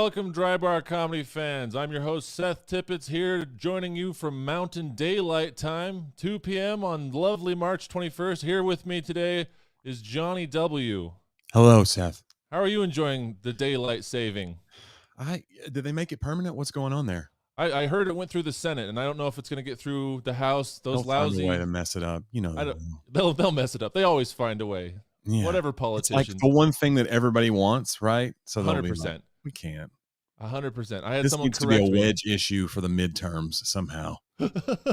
Welcome, Dry Bar Comedy fans. I'm your host, Seth Tippetts, here joining you from Mountain Daylight Time, 2 p.m. on lovely March 21st. Here with me today is Jonnie W. Hello, Seth. How are you enjoying the daylight saving? Did they make it permanent? What's going on there? I heard it went through the Senate, and I don't know if it's going to get through the House. Those They'll lousy find a way to mess it up. You know, they'll mess it up. They always find a way. yeah. Whatever politicians. It's like the one thing that everybody wants, right? So 100%. Like, we can't. 100%. I had this someone needs to be a correct me. wedge issue for the midterms somehow.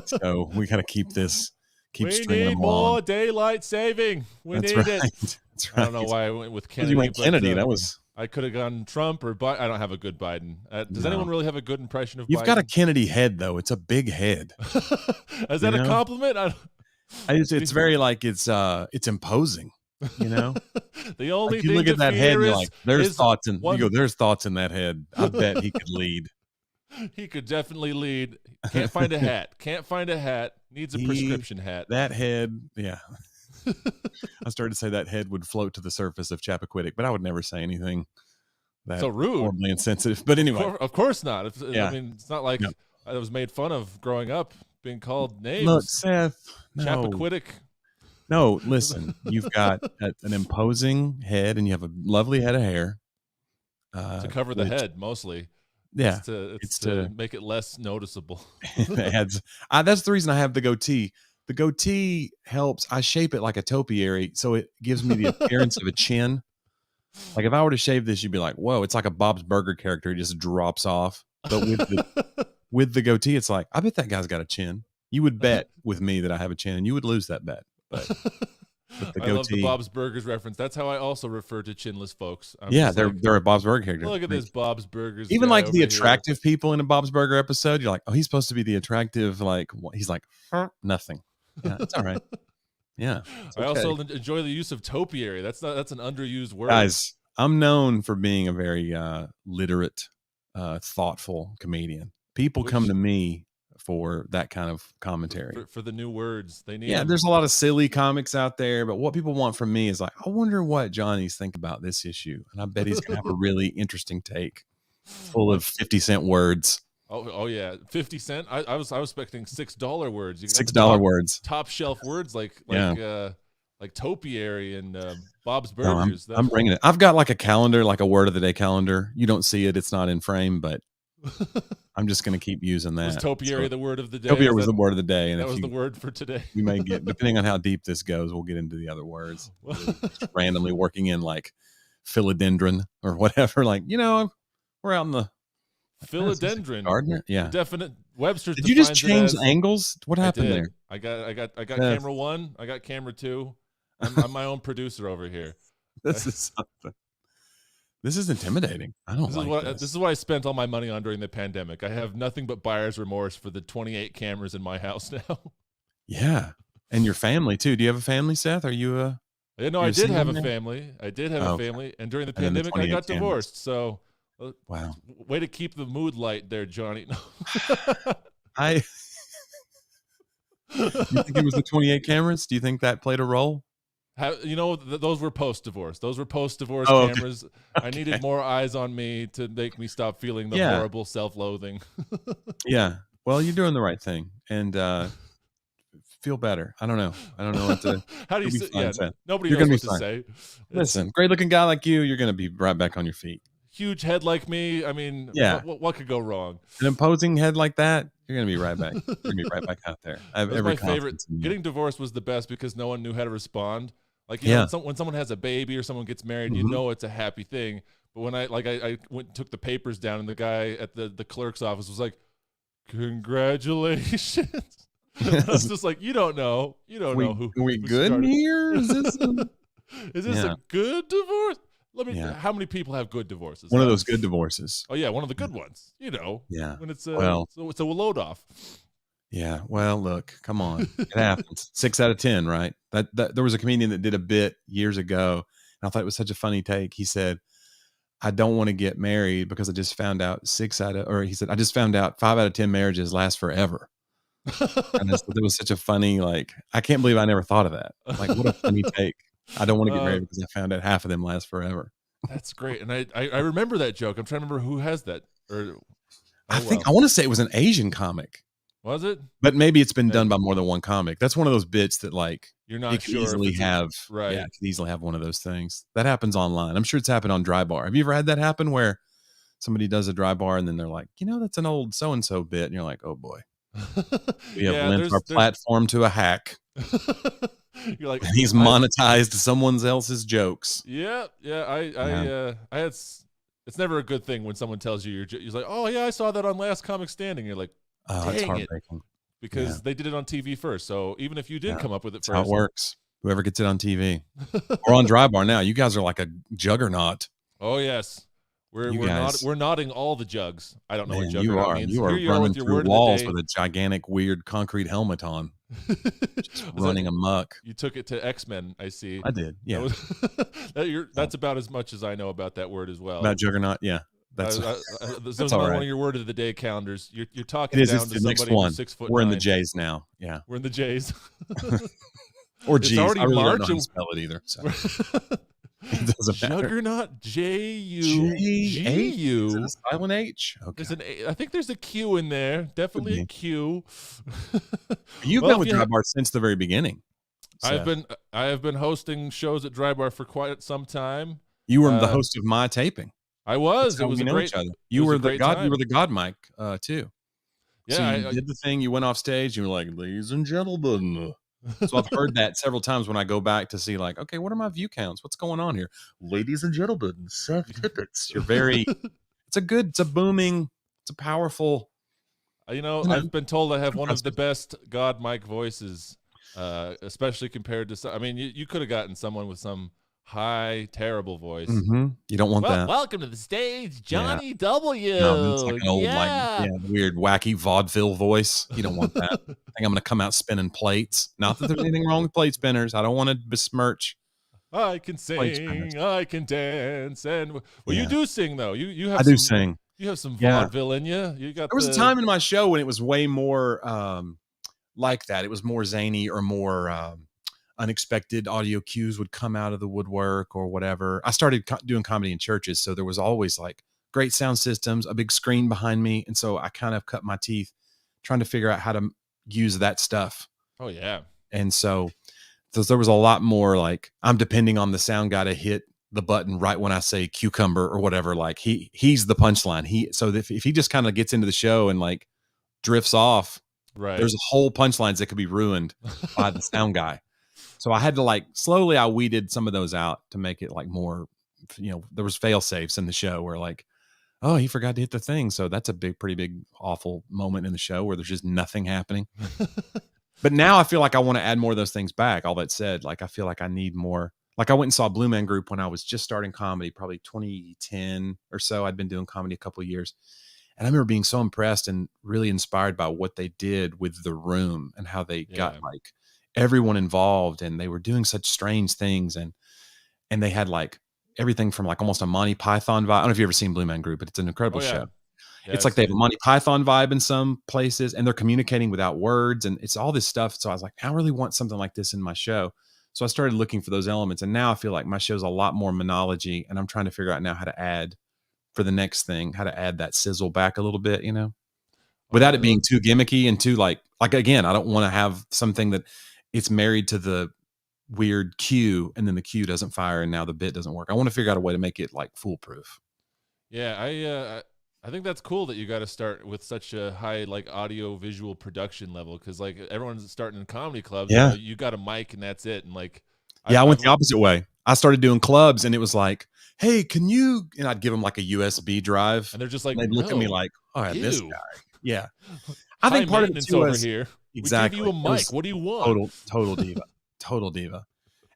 So we got to keep this. We need more daylight saving. That's need right. it. That's right. I don't know why I went with Kennedy. You went Kennedy. That was. I could have gone Trump or Biden. I don't have a good Biden. Does anyone really have a good impression of Biden? You've got a Kennedy head, though. It's a big head. Is that a compliment? It's very like it's imposing. You know, the only like you thing look at that head, and you're like, there's thoughts in. You go, there's thoughts in that head. I bet he could lead. He could definitely lead. Can't find a hat. Can't find a hat. Needs a prescription hat. That head, yeah. I started to say that head would float to the surface of Chappaquiddick, but I would never say anything that so rude, horribly insensitive. But anyway, of course not. I mean, it's not like I was made fun of growing up, being called names. Look, Seth, no. Chappaquiddick. No, listen. You've got an imposing head, and you have a lovely head of hair to cover the head, mostly. Yeah, it's to make it less noticeable. That's the reason I have the goatee. The goatee helps. I shape it like a topiary, so it gives me the appearance of a chin. Like if I were to shave this, you'd be like, "Whoa!" It's like a Bob's Burger character; it just drops off. But with the goatee, it's like, I bet that guy's got a chin. You would bet with me that I have a chin, and you would lose that bet. But with the goatee, I love the Bob's Burgers reference. That's how I also refer to chinless folks. They're a Bob's Burger character. Look at this Bob's Burgers. Even like the attractive people in a Bob's Burger episode, you're like, oh, he's supposed to be the attractive. Like he's like nothing. Yeah, it's all right. Yeah, I also enjoy the use of topiary. That's an underused word. Guys, I'm known for being a very literate, thoughtful comedian. People come to me for that kind of commentary. For the new words they need. Yeah, there's a lot of silly comics out there, but what people want from me is like, I wonder what Johnny's think about this issue. And I bet he's going to have a really interesting take full of 50-cent words. Oh yeah, 50 cent. I was expecting $6 words. $6 words, top shelf words like topiary and Bob's Burgers. No, I'm bringing it. I've got like a calendar, like a word of the day calendar. You don't see it; it's not in frame, but I'm just going to keep using that. Was topiary the word of the day? Topiary was the word of the day, and that was the word for today. We may get, depending on how deep this goes, we'll get into the other words. Just randomly working in like philodendron or whatever. Like we're out in the. Philodendron. Gardener? Yeah. Definite Webster's. Did you just change angles? What happened there? I got camera 1. I got camera 2. I'm my own producer over here. This is something. This is intimidating. I don't like this. This is what I spent all my money on during the pandemic. I have nothing but buyer's remorse for the 28 cameras in my house now. Yeah. And your family too. Do you have a family, Seth? Are you a I did have a family. I did have a family. And during the pandemic I got divorced. So wow. Way to keep the mood light there, Johnny. You think it was the 28 cameras? Do you think that played a role? Those were post-divorce. Those were post-divorce cameras. Okay. I needed more eyes on me to make me stop feeling the horrible self-loathing. Yeah. Well, you're doing the right thing. And feel better. I don't know what to. How do you say? Yeah, nobody knows what to say. Listen, great-looking guy like you, you're going to be right back on your feet. Huge head like me. I mean, what could go wrong? An imposing head like that, you're gonna be right back. You're gonna be right back out there. I have every my favorite. Getting divorced was the best because no one knew how to respond. Like when someone has a baby or someone gets married, you know it's a happy thing. But when I went and took the papers down, and the guy at the clerk's office was like, "Congratulations." I was just like, you don't know who. Are we good here? Is this a good divorce? How many people have good divorces? One of those good divorces. Oh yeah, one of the good ones. Yeah. When it's it's a load off. Yeah. Well, look, come on, it happens. 6 out of 10, right? That there was a comedian that did a bit years ago, and I thought it was such a funny take. He said, "I don't want to get married because I just found out 5 out of 10 marriages last forever." And it was such a funny, like, I can't believe I never thought of that. Like, what a funny take. I don't want to get married because I found out half of them last forever. That's great. And I remember that joke. I'm trying to remember who has that. Or I want to say it was an Asian comic. Was it? But maybe it's been done by more than one comic. That's one of those bits that like you're not sure easily have. Right. Yeah, it could easily have one of those things. That happens online. I'm sure it's happened on Dry Bar. Have you ever had that happen where somebody does a Dry Bar and then they're like, that's an old so-and-so bit. And you're like, oh boy. We have lent our platform to a hack. You're like, and he's monetized someone else's jokes. Yeah. I had, it's never a good thing when someone tells you you're like, oh yeah, I saw that on Last Comic Standing. You're like, it's dang it. Because they did it on TV first. So even if you did come up with it first. That's how it works. Whoever gets it on TV or on Dry Bar now, you guys are like a juggernaut. Oh yes. We're nodding all the jugs. I don't know what juggernaut means. You are running through walls with a gigantic, weird concrete helmet on, just running amok. You took it to X-Men, I see. I did, yeah. That's about as much as I know about that word as well. About juggernaut, yeah. That's one of your word of the day calendars. You're talking down to somebody who's 6 foot. We're in the J's now. Yeah, we're in the J's. Or G's. It's already I really March. Don't know how to spell it either. So. It doesn't matter. Juggernaut, J-U-G-U. Is it a silent H? Okay. I think there's a Q in there. Definitely a Q. You've been with Dry Bar since the very beginning. I have been hosting shows at Dry Bar for quite some time. You were the host of my taping. I was. It was a great. You were the God. You were the God mic too. Yeah, so you did the thing. You went off stage. You were like, "Ladies and gentlemen." So I've heard that several times when I go back to see, like, okay, what are my view counts? What's going on here? Ladies and gentlemen, Seth Tippetts. You're very. It's a booming. It's a powerful. I've been told I have one of the best God mic voices, especially compared to. I mean, you could have gotten someone with some high, terrible voice. Mm-hmm. You don't want that. Welcome to the stage, Jonnie W. No, it's like an old, weird, wacky vaudeville voice. You don't want that. I think I'm going to come out spinning plates. Not that there's anything wrong with plate spinners. I don't want to besmirch. I can sing, I can dance, and you do sing though. You have. I do sing. You have some vaudeville in you. There was a time in my show when it was way more like that. It was more zany or more. Unexpected audio cues would come out of the woodwork or whatever. I started doing comedy in churches, so there was always like great sound systems, a big screen behind me, and so I kind of cut my teeth trying to figure out how to use that stuff. Oh yeah. And so there was a lot more like I'm depending on the sound guy to hit the button right when I say cucumber or whatever. Like he's the punchline. So if he just kind of gets into the show and like drifts off, right, there's whole punchlines that could be ruined by the sound guy. So I had to I weeded some of those out to make it like more, there was fail safes in the show where like, oh, he forgot to hit the thing. So that's a pretty big, awful moment in the show where there's just nothing happening. But now I feel like I want to add more of those things back. All that said, like, I feel like I need more. Like I went and saw Blue Man Group when I was just starting comedy, probably 2010 or so. I'd been doing comedy a couple of years. And I remember being so impressed and really inspired by what they did with the room and how they got like everyone involved, and they were doing such strange things, and they had like everything from like almost a Monty Python vibe. I don't know if you've ever seen Blue Man Group, but it's an incredible show. Yeah, it's like they have a Monty Python vibe in some places, and they're communicating without words, and it's all this stuff. So I was like, I really want something like this in my show. So I started looking for those elements, and now I feel like my show's a lot more monology, and I'm trying to figure out now how to add for the next thing, how to add that sizzle back a little bit, without it being too gimmicky and too like again, I don't want to have something that it's married to the weird cue and then the cue doesn't fire and now the bit doesn't work. I want to figure out a way to make it like foolproof. Yeah, I think that's cool that you got to start with such a high like audio visual production level, because like everyone's starting in comedy clubs. Yeah, you got a mic and that's it. And like, I went the opposite way. I started doing clubs and it was like, hey, can you? And I'd give them like a USB drive, and they're just like, they'd look at me like, all right, this guy. Yeah, I think part of it too over here. Exactly. We gave you a mic. What do you want? Total diva. Total diva.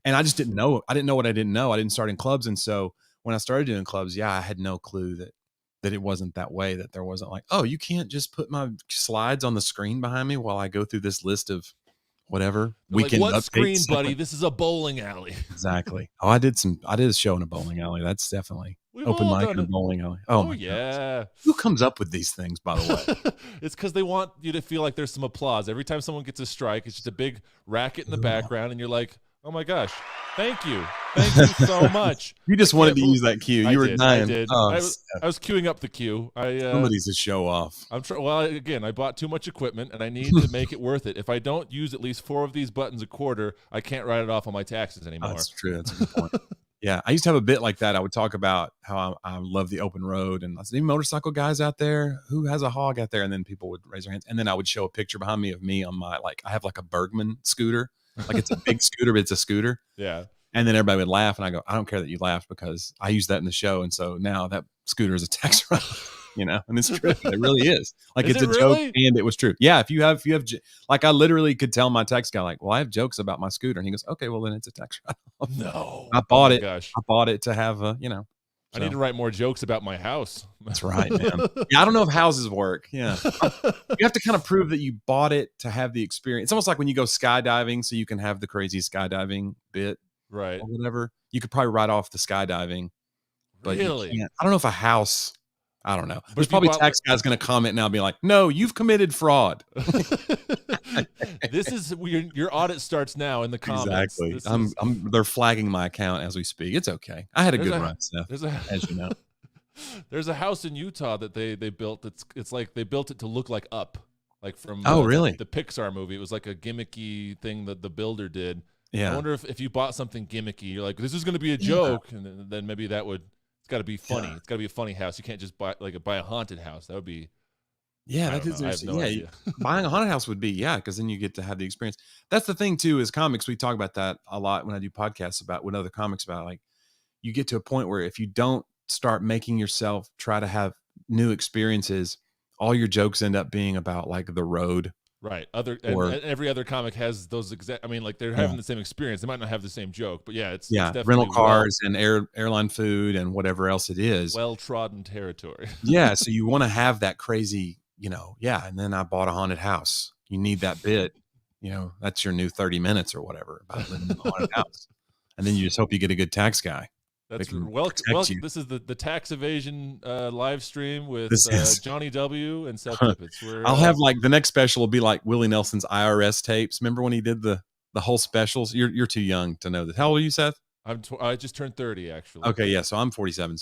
And I just didn't know. I didn't know what I didn't know. I didn't start in clubs. And so when I started doing clubs, I had no clue that it wasn't that way, that there wasn't like, oh, you can't just put my slides on the screen behind me while I go through this list of whatever. Weekend like, what screen, buddy? This is a bowling alley. Exactly. Oh, I did a show in a bowling alley. That's definitely open mic in a bowling alley. Oh yeah. Goodness. Who comes up with these things, by the way? It's because they want you to feel like there's some applause. Every time someone gets a strike, it's just a big racket in the background, and you're like, Oh my gosh. Thank you. Thank you so much. You just wanted to use that cue. You were dying. I did. Oh, I was queuing up the cue. somebody's a show off. Well, again, I bought too much equipment, and I need to make it worth it. If I don't use at least 4 of these buttons a quarter, I can't write it off on my taxes anymore. That's true. That's a good point. Yeah, I used to have a bit like that. I would talk about how I love the open road, and I said, "Any motorcycle guys out there? Who has a hog out there?" And then people would raise their hands, and then I would show a picture behind me of me on my I have like a Bergman scooter, like it's a big scooter, but it's a scooter. Yeah. And then everybody would laugh, and I go, "I don't care that you laughed because I used that in the show, and so now that scooter is a tax write." And it's true. It really is. Like it's a joke, and it was true. Yeah, if you have, like I literally could tell my tax guy, like, "Well, I have jokes about my scooter," and he goes, "Okay, well then it's a tax write-off." No, I bought it. Gosh. I bought it to have I need to write more jokes about my house. That's right, man. Yeah, I don't know if houses work. Yeah, you have to kind of prove that you bought it to have the experience. It's almost like when you go skydiving, so you can have the crazy skydiving bit. Right. Or whatever. You could probably write off the skydiving. But really? You can't. I don't know if a house. I don't know. There's probably tax guys going to comment now, be like, "No, you've committed fraud." This is your audit starts now in the comments. Exactly. They're flagging my account as we speak. It's okay. I had a good run, Seth. As you know, there's a house in Utah that they built. It's like they built it to look like Up, like from really the Pixar movie. It was like a gimmicky thing that the builder did. Yeah. I wonder if you bought something gimmicky, you're like, this is going to be a joke, and then maybe it's got to be funny. Yeah. It's got to be a funny house. You can't just buy a haunted house. That would be. Yeah, that is. I have no idea. Buying a haunted house would be, because then you get to have the experience. That's the thing too. Is comics. We talk about that a lot when I do podcasts about what other comics about. Like, you get to a point where if you don't start making yourself try to have new experiences, all your jokes end up being about like the road. Right. Every other comic has those exact. I mean, like they're having the same experience. They might not have the same joke, but it's definitely rental cars and airline food and whatever else it is. Well-trodden territory. So you want to have that crazy, And then I bought a haunted house. You need that bit. That's your new 30 minutes or whatever about living in a haunted house. And then you just hope you get a good tax guy. That's this is the tax evasion live stream with Jonnie W and Seth Tippetts. I'll have like the next special will be like Willie Nelson's IRS tapes. Remember when he did the whole specials? You're too young to know this. How old are you, Seth? I just turned 30 actually. Okay, yeah. So I'm 47.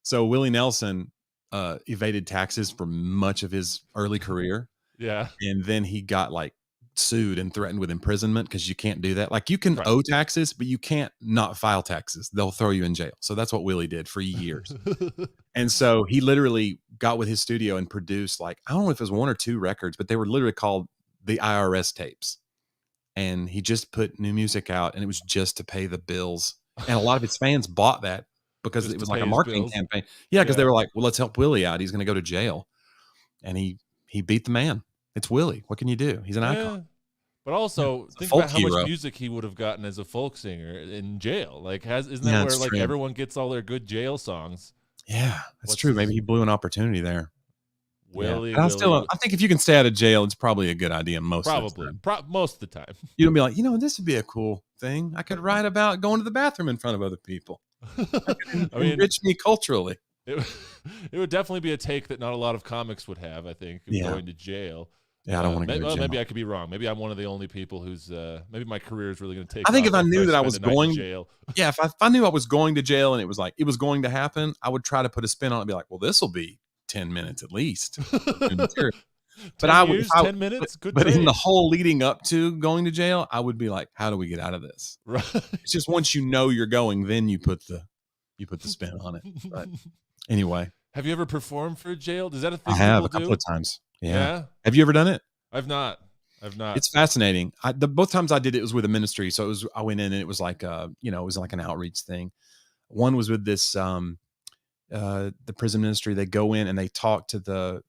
So Willie Nelson evaded taxes for much of his early career. Yeah, and then he got like sued and threatened with imprisonment because you can't do that. Like you can owe taxes, but you can't not file taxes. They'll throw you in jail. So that's what Willie did for years. And so he literally got with his studio and produced like, I don't know if it was 1 or 2 records, but they were literally called the IRS tapes. And he just put new music out and it was just to pay the bills. And a lot of his fans bought that because it was like a marketing campaign. Yeah. Cause they were like, well, let's help Willie out. He's going to go to jail. And he beat the man. It's Willie. What can you do? He's an icon. But also think about how much music he would have gotten as a folk singer in jail. Like, isn't that where like everyone gets all their good jail songs? Yeah, that's true. Maybe he blew an opportunity there. Willie. I think if you can stay out of jail, it's probably a good idea. Most of the time. You don't be like, this would be a cool thing. I could write about going to the bathroom in front of other people. Enrich me culturally. It would definitely be a take that not a lot of comics would have, I think, going to jail. Yeah, I don't want to go to jail. Maybe I could be wrong. Maybe I'm one of the only people who's maybe my career is really going to take. I think if I knew that I was going to jail, if I knew I was going to jail and it was like it was going to happen, I would try to put a spin on it and be like, well, this will be 10 minutes at least. But 10 minutes. Good. But in the whole leading up to going to jail, I would be like, how do we get out of this? Right. It's just once you know you're going, then you put the spin on it. But anyway, have you ever performed for jail? Is that a thing? I have a couple of times. Yeah. Have you ever done it? I've not. It's fascinating. Both times I did it was with a ministry. So I went in and it was like it was like an outreach thing. One was with this the prison ministry. They go in and they talk to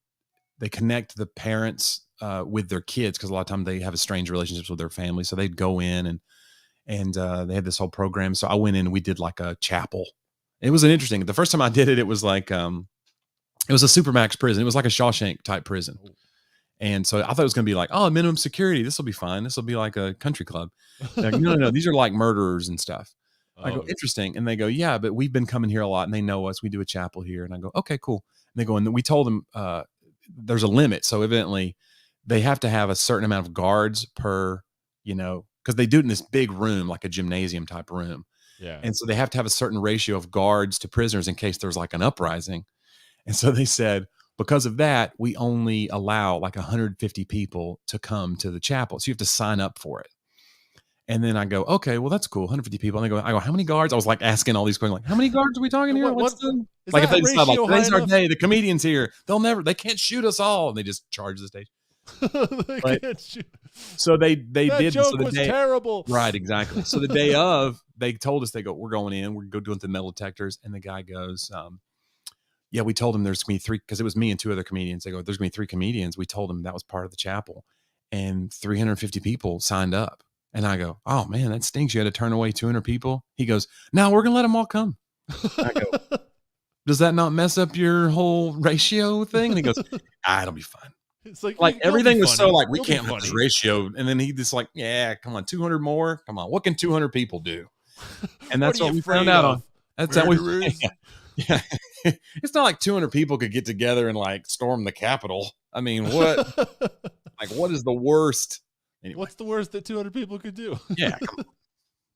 they connect the parents with their kids because a lot of times they have a strange relationships with their family. So they'd go in and they had this whole program. So I went in and we did like a chapel. It was interesting. The first time I did it, it was like it was a supermax prison. It was like a Shawshank type prison. And so I thought it was going to be like, minimum security. This will be fine. This will be like a country club. Like, no. These are like murderers and stuff. I go, interesting. And they go, yeah, but we've been coming here a lot and they know us. We do a chapel here. And I go, okay, cool. And they go, and we told them there's a limit. So evidently they have to have a certain amount of guards per, because they do it in this big room, like a gymnasium type room. Yeah. And so they have to have a certain ratio of guards to prisoners in case there's like an uprising. And so they said, because of that, we only allow like 150 people to come to the chapel. So you have to sign up for it. And then I go, okay, well, that's cool. 150 people. And I go, how many guards? I was like asking all these questions, like, how many guards are we talking here? Like if they decide like today's our day, the comedian's here, they can't shoot us all. And they just charge the stage. They can't shoot. So they that did. Joke so the was day, terrible. Right, exactly. So the day of, they told us, they go, we're going in, we're going to the metal detectors. And the guy goes, yeah, we told him there's going to be 3, because it was me and 2 other comedians. They go, there's going to be 3 comedians. We told him that was part of the chapel. And 350 people signed up. And I go, oh man, that stinks. You had to turn away 200 people. He goes, no, we're going to let them all come. I go, does that not mess up your whole ratio thing? And he goes, it'll be fine. It's like everything was so like, we can't have this ratio. And then he just like, yeah, come on, 200 more. Come on. What can 200 people do? And that's what we found out on. That's how we, yeah. It's not like 200 people could get together and like storm the Capitol. I mean, what, like, what is the worst? Anyway. What's the worst that 200 people could do? Yeah.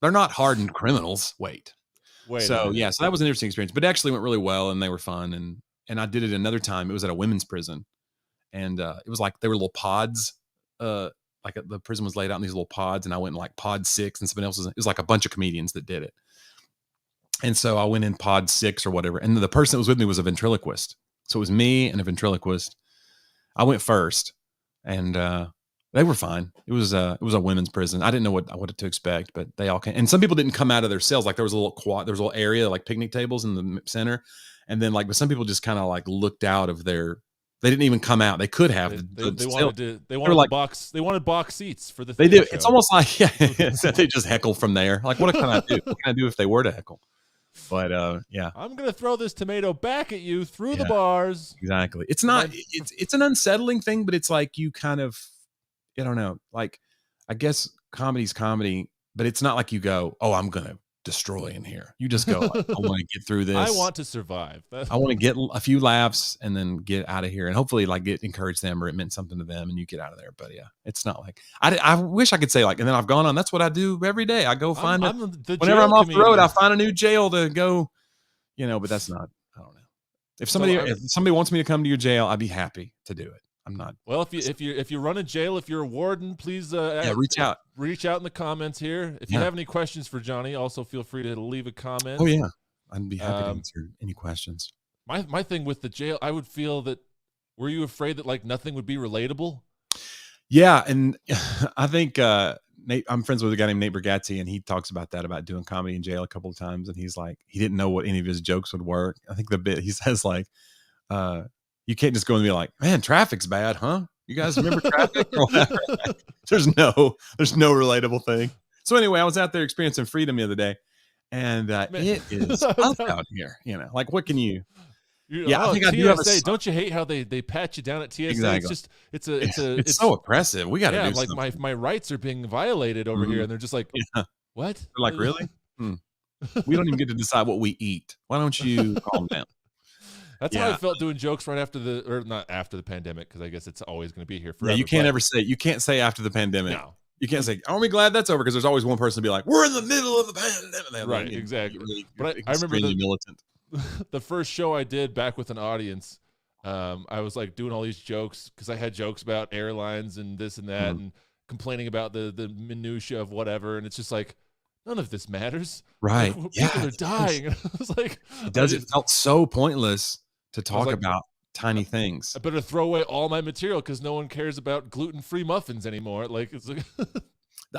They're not hardened criminals. Wait. So yeah, so that was an interesting experience, but it actually went really well and they were fun. And I did it another time. It was at a women's prison. And it was like, they were little pods. Like the prison was laid out in these little pods, and I went in like pod 6, and somebody else it was like a bunch of comedians that did it. And so I went in pod 6 or whatever. And the person that was with me was a ventriloquist. So it was me and a ventriloquist. I went first, and they were fine. It was a women's prison. I didn't know what to expect, but they all came. And some people didn't come out of their cells. Like there was a little area, like picnic tables in the center. And then but some people just kind of like looked out of their. They didn't even come out. They could have. They wanted box seats for the. They did. It's almost like they just heckle from there. Like what can I do? What can I do if they were to heckle? But yeah, I'm gonna throw this tomato back at you through the bars. Exactly. It's not. It's an unsettling thing, but it's like you kind of. I don't know. Like, I guess comedy's comedy, but it's not like you go, oh, I'm gonna destroy in here. You just go, I want to get through this. I want to survive. I want to get a few laughs and then get out of here, and hopefully like encourage them, or it meant something to them, and you get out of there. But yeah, it's not like I wish I could say like, and then I've gone on. That's what I do every day. I go find whenever I'm off the road, I find a new jail to go. But that's not. I don't know. If somebody wants me to come to your jail, I'd be happy to do it. I'm not. Well, if you run a jail, if you're a warden, please reach out. Reach out in the comments here. If you have any questions for Jonnie, also feel free to leave a comment. Oh yeah, I'd be happy to answer any questions. My thing with the jail, I would feel that. Were you afraid that like nothing would be relatable? Yeah, and I think I'm friends with a guy named Nate Bergazzi, and he talks about that, about doing comedy in jail a couple of times, and he's like, he didn't know what any of his jokes would work. I think the bit he says like. You can't just go and be like, man, traffic's bad, huh? You guys remember traffic? Or whatever? There's no relatable thing. So anyway, I was out there experiencing freedom the other day, and it is tough out here. Like what can you? I think TSA, I do have don't you hate how they pat you down at TSA? Exactly. It's so oppressive. We got to do like something. my rights are being violated over here, and they're just like, what? They're like, really? We don't even get to decide what we eat. Why don't you calm down? That's how I felt doing jokes right after not after the pandemic, because I guess it's always going to be here forever. Yeah, you can't say after the pandemic. No. You can't say, aren't we glad that's over? Because there's always one person to be like, we're in the middle of the pandemic. Right, exactly. But I remember the first show I did back with an audience, I was like doing all these jokes because I had jokes about airlines and this and that and complaining about the minutia of whatever. And it's just like, none of this matters. Right. People are dying. And I was like, it felt so pointless to talk about tiny things. I better throw away all my material because no one cares about gluten-free muffins anymore. Like, it's like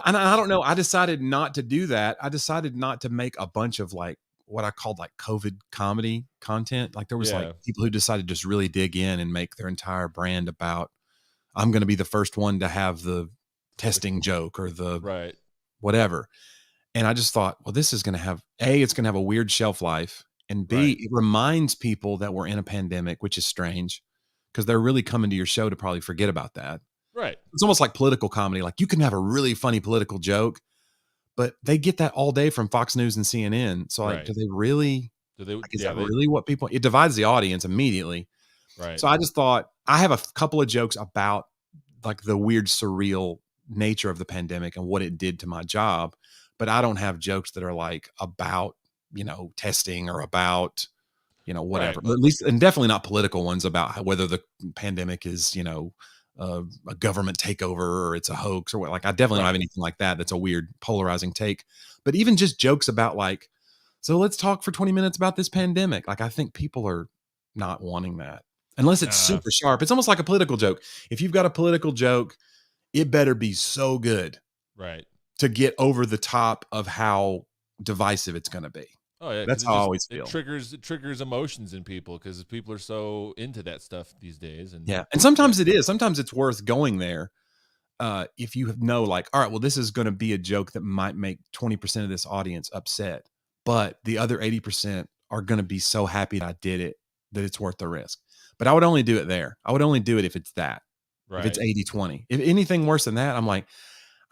and I don't know. I decided not to do that. I decided not to make a bunch of like what I called like COVID comedy content. Like there was like people who decided to just really dig in and make their entire brand about, I'm going to be the first one to have the testing joke or the whatever. And I just thought, well, this is going to have it's going to have a weird shelf life. And B, it reminds people that we're in a pandemic, which is strange because they're really coming to your show to probably forget about that. Right. It's almost like political comedy. Like you can have a really funny political joke, but they get that all day from Fox News and CNN. So like, do they really, is that really what people, it divides the audience immediately. Right. So I just thought I have a couple of jokes about like the weird, surreal nature of the pandemic and what it did to my job, but I don't have jokes that are like about, testing or about, whatever, Right. at least, and definitely not political ones about whether the pandemic is, a government takeover or it's a hoax or what. Like, I definitely don't have anything like that. That's a weird polarizing take, but even just jokes about like, so let's talk for 20 minutes about this pandemic. Like, I think people are not wanting that unless it's super sharp. It's almost like a political joke. If you've got a political joke, it better be so good, right, to get over the top of how divisive it's going to be. Oh yeah, that's how I always feel. It triggers emotions in people because people are so into that stuff these days. And and sometimes it is. Sometimes it's worth going there if you know, like, all right, well, this is going to be a joke that might make 20% of this audience upset, but the other 80% are going to be so happy that I did it that it's worth the risk. But I would only do it there. I would only do it if it's that. Right. If it's 80-20. If anything worse than that, I'm like,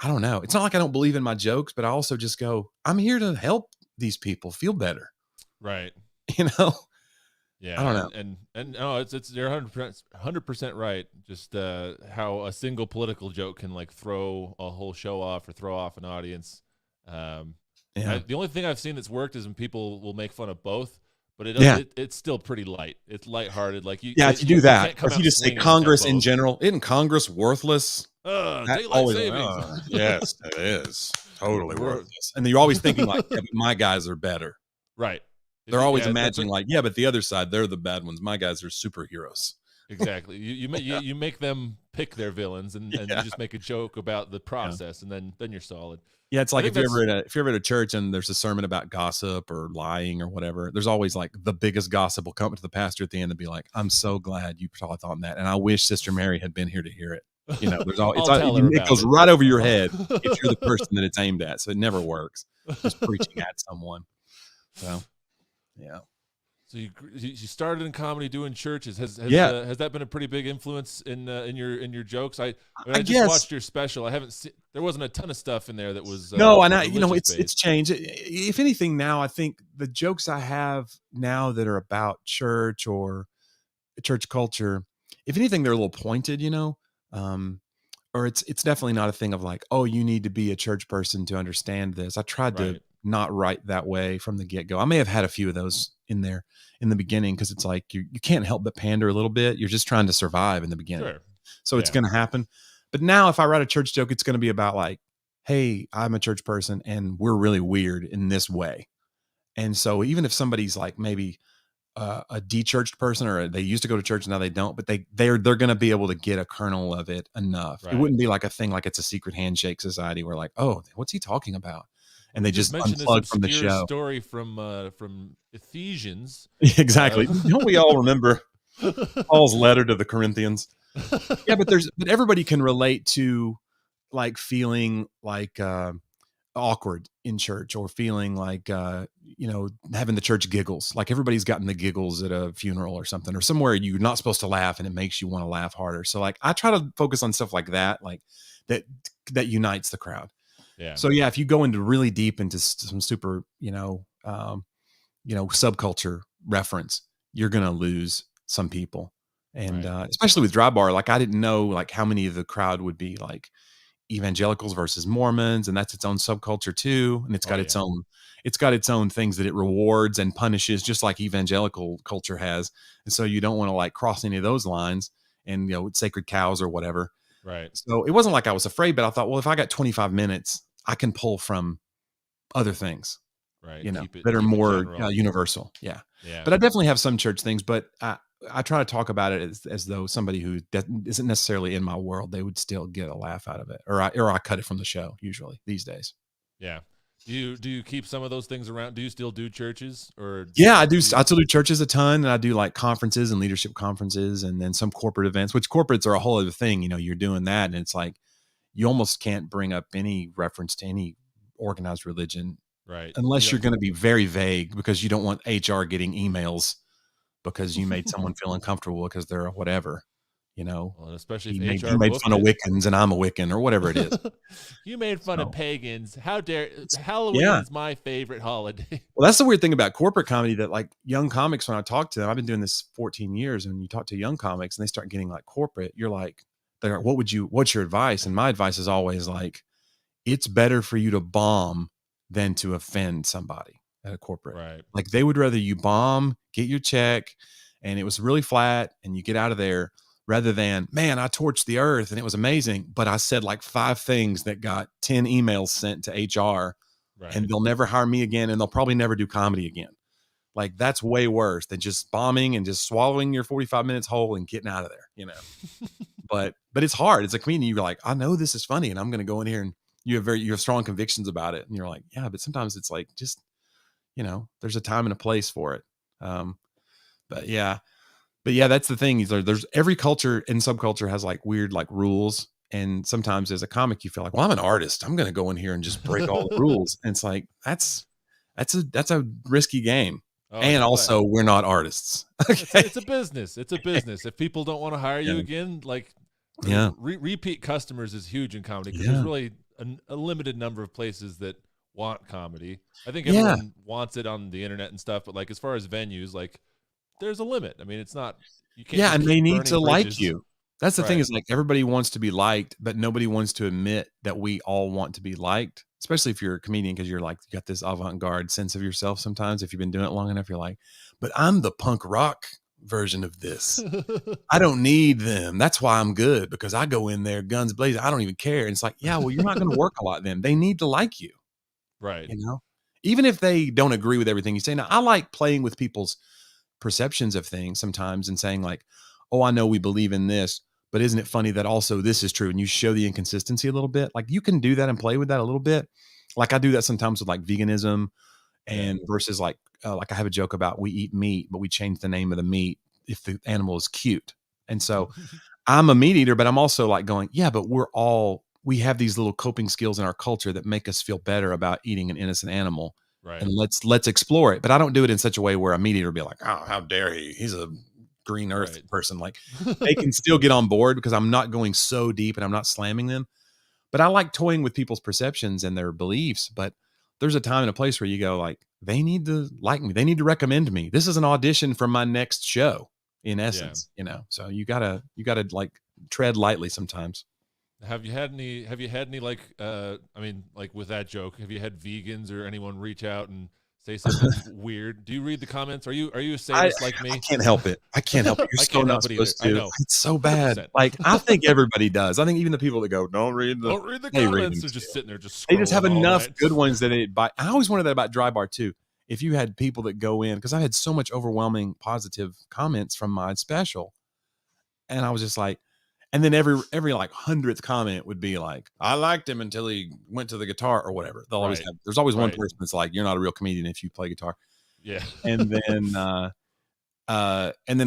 I don't know. It's not like I don't believe in my jokes, but I also just go, I'm here to help these people feel better. Right. Yeah. I don't know. And no, it's you're 100% right. Just how a single political joke can like throw a whole show off or throw off an audience. The only thing I've seen that's worked is when people will make fun of both, but it's still pretty light. It's lighthearted. Like if you do that, or if you just say Congress in general, isn't Congress worthless? Daylight savings. Yes, it is totally worthless. And you're always thinking like, yeah, but my guys are better. Right. They're always imagining like, yeah, but the other side, they're the bad ones. My guys are superheroes. Exactly. You make them pick their villains, and you just make a joke about the process, and then you're solid. Yeah, it's like if you're ever at a church and there's a sermon about gossip or lying or whatever, there's always like the biggest gossip will come to the pastor at the end and be like, "I'm so glad you thought on that, and I wish Sister Mary had been here to hear it." There's always it goes right over your head if you're the person that it's aimed at, so it never works. Just preaching at someone. So, yeah. So you started in comedy doing churches. Has that been a pretty big influence in your jokes? I just watched your special. I haven't seen, there wasn't a ton of stuff in there that was it's changed. If anything, now I think the jokes I have now that are about church or church culture, if anything, they're a little pointed, or it's definitely not a thing of like, oh, you need to be a church person to understand this. I tried to not write that way from the get-go. I may have had a few of those in there in the beginning because it's like you can't help but pander a little bit. You're just trying to survive in the beginning. Sure. So it's going to happen. But now if I write a church joke, it's going to be about like, hey, I'm a church person and we're really weird in this way. And so even if somebody's like maybe a de-churched person, or they used to go to church, now they don't, but they're going to be able to get a kernel of it enough. Right. It wouldn't be like a thing like it's a secret handshake society where like, oh, what's he talking about? And they just unplug from the show. Story from Ephesians. Exactly. Don't we all remember Paul's letter to the Corinthians? Yeah, but everybody can relate to like feeling like awkward in church, or feeling like having the church giggles. Like everybody's gotten the giggles at a funeral or something, or somewhere you're not supposed to laugh and it makes you want to laugh harder. So like I try to focus on stuff like that, like that unites the crowd. Yeah. So yeah, if you go into really deep into some super, subculture reference, you're going to lose some people. And especially with Dry Bar, like I didn't know like how many of the crowd would be like evangelicals versus Mormons, and that's its own subculture too. And it's got its own things that it rewards and punishes, just like evangelical culture has. And so you don't want to like cross any of those lines, and sacred cows or whatever. Right. So it wasn't like I was afraid, but I thought, well, if I got 25 minutes, I can pull from other things, right? That are more universal. Yeah. But I definitely have some church things, but I try to talk about it as though somebody who isn't necessarily in my world, they would still get a laugh out of it, or I cut it from the show usually these days. Yeah. Do you keep some of those things around? Do you still do churches or? Yeah, I do. I still do churches a ton, and I do like conferences and leadership conferences, and then some corporate events, which corporates are a whole other thing. You're doing that, and it's like, you almost can't bring up any reference to any organized religion, right? Unless you're going to be very vague, because you don't want HR getting emails because you made someone feel uncomfortable because they're whatever, Well, especially if you made fun of Wiccans and I'm a Wiccan or whatever it is. You made fun of pagans. How dare Halloween is my favorite holiday. Well, that's the weird thing about corporate comedy, that like young comics, when I talk to them, I've been doing this 14 years, and you talk to young comics and they start getting like corporate, you're like, they're like, what's your advice? And my advice is always like, it's better for you to bomb than to offend somebody at a corporate. Right. Like they would rather you bomb, get your check, and it was really flat and you get out of there, rather than, man, I torched the earth and it was amazing, but I said like 5 things that got 10 emails sent to HR, Right. and they'll never hire me again, and they'll probably never do comedy again. Like that's way worse than just bombing and just swallowing your 45 minutes whole and getting out of there, you know. but it's hard. It's a comedian. You're like, I know this is funny, and I'm going to go in here, and you have strong convictions about it, and you're like, yeah, but sometimes it's like, just, you know, there's a time and a place for it. But yeah, that's the thing. There's every culture and subculture has like weird like rules, and sometimes as a comic you feel like, well, I'm an artist, I'm going to go in here and just break all the rules, and it's like that's a risky game. Oh, and also, we're not artists. Okay? It's a business. It's a business. If people don't want to hire you again, like, repeat customers is huge in comedy, because there's really a limited number of places that want comedy. I think everyone wants it on the internet and stuff, but like as far as venues, like there's a limit. I mean, it's not, you can't. Yeah, and they need to like you. That's the thing, is like everybody wants to be liked, but nobody wants to admit that we all want to be liked. Especially if you're a comedian, because you're like, you got this avant-garde sense of yourself sometimes. If you've been doing it long enough, you're like, but I'm the punk rock version of this. I don't need them. That's why I'm good, because I go in there guns blazing. I don't even care. And it's like, yeah, well, you're not going to work a lot then. They need to like you. Right. You know, even if they don't agree with everything you say. Now, I like playing with people's perceptions of things sometimes and saying like, oh, I know we believe in this, but isn't it funny that also this is true? And you show the inconsistency a little bit. Like you can do that and play with that a little bit. Like I do that sometimes with like veganism, and versus like I have a joke about, we eat meat, but we change the name of the meat if the animal is cute. And so I'm a meat eater, but I'm also like going, yeah, but we have these little coping skills in our culture that make us feel better about eating an innocent animal. Right. And let's explore it. But I don't do it in such a way where a meat eater will be like, oh, how dare he? He's a green earth person. Like they can still get on board, because I'm not going so deep and I'm not slamming them. But I like toying with people's perceptions and their beliefs. But there's a time and a place where you go like, they need to like me. They need to recommend me. This is an audition for my next show, in essence, you know? So you gotta like tread lightly sometimes. Have you had any like, I mean, like with that joke, have you had vegans or anyone reach out and say something weird? Do you read the comments? Are you a sadist like me? I can't help it. I can't help it. You're so not supposed to. I know. It's so bad. 100%. Like I think everybody does. I think even the people that go, don't read the comments, they're just sitting there just they just have enough good ones that I always wanted that about Dry Bar too. If you had people that go in, because I had so much overwhelming positive comments from my special, and I was just like, and then every like 100th comment would be like, I liked him until he went to the guitar or whatever. They'll always have, there's always one person that's like, you're not a real comedian if you play guitar. Yeah. And then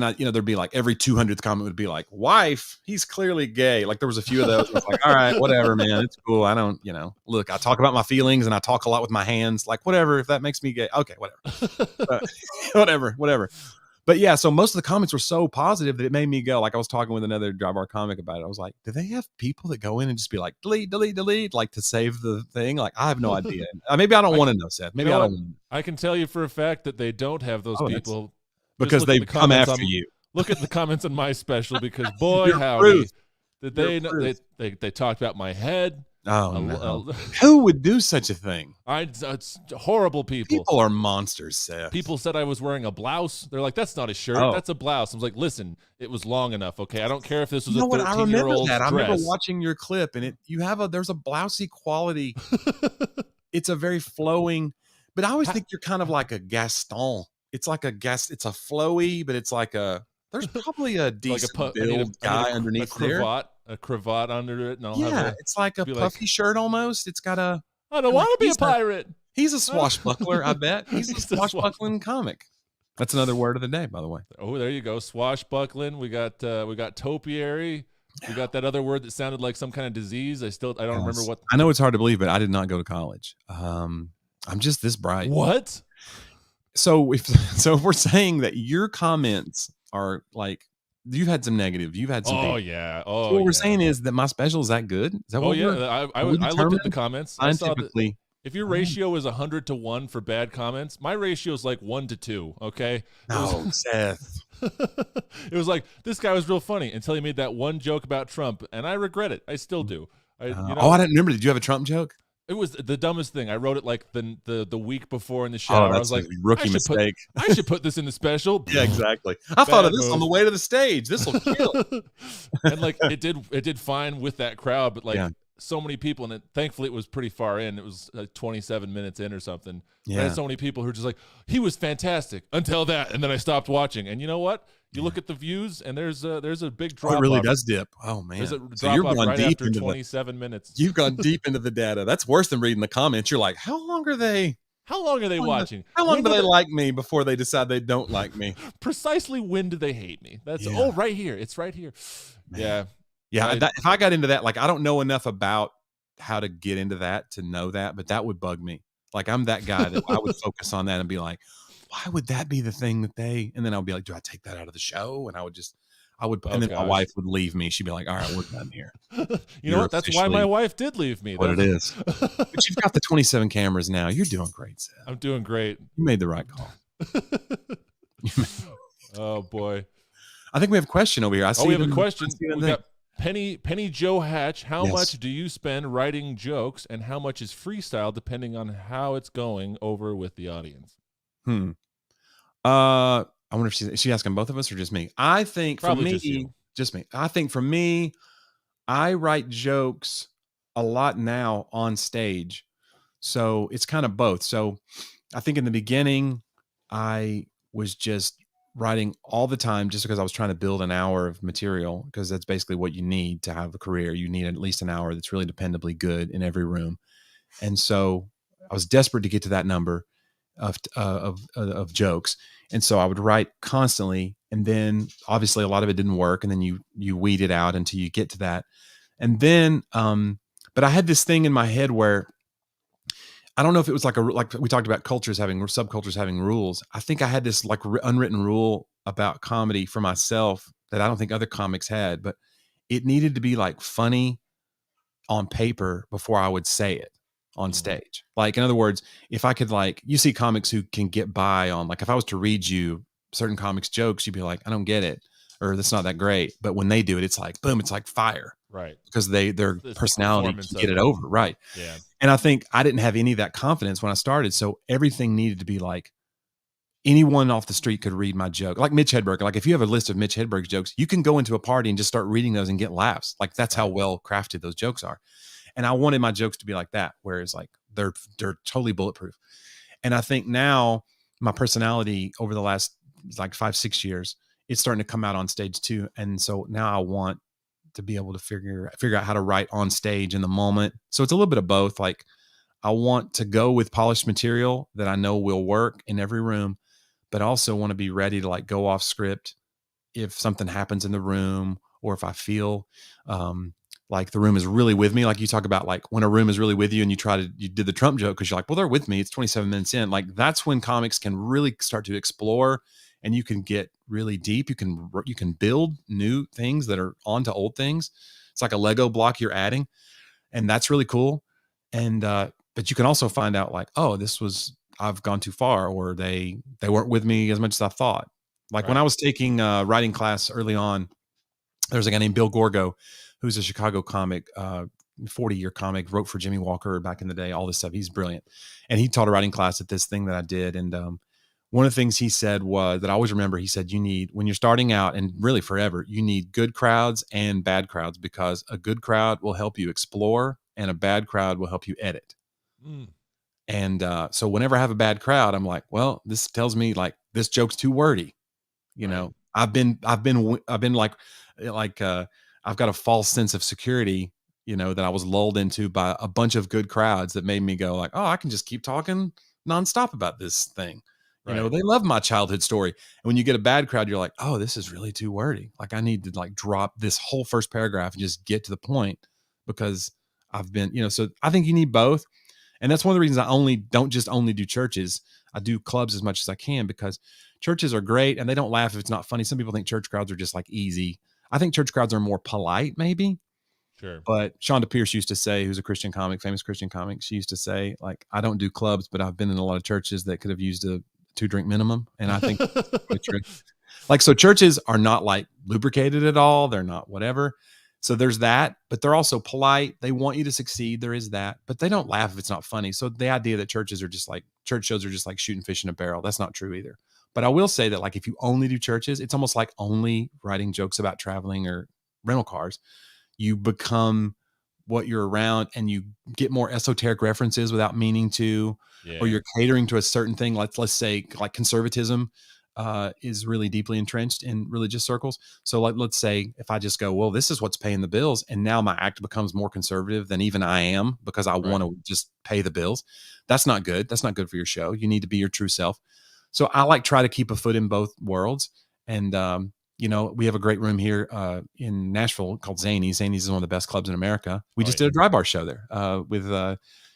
I, you know, there'd be like every 200th comment would be like, wife, he's clearly gay. Like there was a few of those. It's like, all right, whatever, man. It's cool. I don't, you know, look, I talk about my feelings and I talk a lot with my hands. Like whatever, if that makes me gay. Okay, whatever. whatever. But yeah, so most of the comments were so positive that it made me go, like I was talking with another Dry Bar comic about it. I was like, do they have people that go in and just be like, delete, delete, delete, like to save the thing? Like, I have no idea. Maybe I don't want to know, Seth. Maybe I don't. I can tell you for a fact that they don't have those people. Because they come after you. Look at the comments on my special, because boy, howdy, did they talked about my head. Oh, no. Who would do such a thing? It's horrible people. People are monsters, Seth. People said I was wearing a blouse. They're like, that's not a shirt. That's a blouse. I was like, listen, it was long enough, okay? I don't care if this was a 13-year-old dress. I remember watching your clip, and there's a blousy quality. It's a very flowing, but I always think you're kind of like a Gaston. It's like it's a flowy, but it's like there's probably a decent like build guy underneath a cravat under it. And it's like a puffy shirt almost. It's got I don't want to be a pirate. He's a swashbuckler, I bet. He's a swashbuckling comic. That's another word of the day, by the way. Oh, there you go. Swashbuckling. We got topiary. We got that other word that sounded like some kind of disease. I don't remember what. I know it's hard to believe, but I did not go to college. I'm just this bright. What? So if we're saying that your comments are like, you've had some negative, you've had some. Oh yeah. Oh. So what we're saying is that my special is that good. Is that what? I looked at the comments. Scientifically, If your ratio is 100-1 for bad comments, my ratio is like 1-2. Okay. No, Seth. It was like, this guy was real funny until he made that one joke about Trump, and I regret it. I still do. I didn't remember. Did you have a Trump joke? It was the dumbest thing. I wrote it like the week before in the Oh, shower. I that's was like, a rookie mistake. I should put this in the special. Yeah, exactly. I thought of this move. on the way to the stage. This will kill. And like it did fine with that crowd, but like so many people, and thankfully it was pretty far in. It was like 27 minutes in or something. Yeah. I had so many people who were just like, he was fantastic until that, and then I stopped watching. And you know what? You look at the views, and there's a big drop. It really does dip. Oh man, there's a drop off right after 27 minutes. You've gone deep into the data. That's worse than reading the comments. You're like, how long are they watching? How long do they like me before they decide they don't like me? Precisely when do they hate me? That's right here. It's right here. Man. Yeah. If I got into that, like I don't know enough about how to get into that to know that, but that would bug me. Like I'm that guy that I would focus on that and be like, why would that be the thing that and then I would be like, do I take that out of the show? And and then my wife would leave me. She'd be like, all right, we're done here. You know what? That's why my wife did leave me. What it is. But you've got the 27 cameras now. You're doing great, Seth. I'm doing great. You made the right call. Oh boy. I think we have a question over here. We have a question. We got Penny Joe Hatch. How much do you spend writing jokes, and how much is freestyle depending on how it's going over with the audience? I wonder if is she asking both of us or just me? I think probably for me, just me. I think for me, I write jokes a lot now on stage. So it's kind of both. So I think in the beginning, I was just writing all the time just because I was trying to build an hour of material, because that's basically what you need to have a career. You need at least an hour that's really dependably good in every room. And so I was desperate to get to that number of jokes. And so I would write constantly. And then obviously a lot of it didn't work. And then you weed it out until you get to that. And then, but I had this thing in my head where I don't know if it was like we talked about subcultures having rules. I think I had this like unwritten rule about comedy for myself that I don't think other comics had, but it needed to be like funny on paper before I would say it on stage. Like, in other words, if I could, like, you see comics who can get by on, like, if I was to read you certain comics jokes, you'd be like, I don't get it, or that's not that great. But when they do it, it's like, boom, it's like fire. Right. Because their personality can get it over. Right. Yeah. And I think I didn't have any of that confidence when I started. So everything needed to be like, anyone off the street could read my joke. Like Mitch Hedberg. Like if you have a list of Mitch Hedberg's jokes, you can go into a party and just start reading those and get laughs. Like that's how well crafted those jokes are. And I wanted my jokes to be like that, whereas like they're totally bulletproof. And I think now my personality over the last like 5-6 years, it's starting to come out on stage too. And so now I want to be able to figure out how to write on stage in the moment. So it's a little bit of both. Like I want to go with polished material that I know will work in every room, but I also want to be ready to like go off script if something happens in the room, or if I feel like the room is really with me. Like you talk about like when a room is really with you and you did the Trump joke because you're like, well, they're with me. It's 27 minutes in. Like that's when comics can really start to explore and you can get really deep. You can build new things that are onto old things. It's like a Lego block you're adding, and that's really cool. And but you can also find out like, oh, I've gone too far, or they weren't with me as much as I thought. Like when I was taking writing class early on, there's a guy named Bill Gorgo, who's a Chicago comic, 40-year comic, wrote for Jimmy Walker back in the day, all this stuff. He's brilliant. And he taught a writing class at this thing that I did. And one of the things he said was that I always remember, he said, when you're starting out and really forever, you need good crowds and bad crowds, because a good crowd will help you explore and a bad crowd will help you edit. And so whenever I have a bad crowd, I'm like, well, this tells me like this joke's too wordy. You know, I've been like I've got a false sense of security, you know, that I was lulled into by a bunch of good crowds that made me go like, oh, I can just keep talking nonstop about this thing. You know, they love my childhood story. And when you get a bad crowd, you're like, oh, this is really too wordy. Like I need to like drop this whole first paragraph and just get to the point, because I've been, you know, so I think you need both. And that's one of the reasons I don't just only do churches. I do clubs as much as I can, because churches are great and they don't laugh if it's not funny. Some people think church crowds are just like easy. I think church crowds are more polite, maybe. Sure. But Shonda Pierce used to say, who's a Christian comic, famous Christian comic, she used to say, like, I don't do clubs, but I've been in a lot of churches that could have used a 2-drink minimum. And I think that's really true. Like, so churches are not like lubricated at all. They're not whatever. So there's that, but they're also polite. They want you to succeed. There is that, but they don't laugh if it's not funny. So the idea that church shows are just like shooting fish in a barrel, that's not true either. But I will say that, like, if you only do churches, it's almost like only writing jokes about traveling or rental cars. You become what you're around, and you get more esoteric references without meaning to, or you're catering to a certain thing. Let's say like conservatism is really deeply entrenched in religious circles. So like, let's say if I just go, well, this is what's paying the bills, and now my act becomes more conservative than even I am because I want to just pay the bills. That's not good. That's not good for your show. You need to be your true self. So I like try to keep a foot in both worlds. And we have a great room here in Nashville called Zany's. Zany's is one of the best clubs in America. We just did a dry bar show there with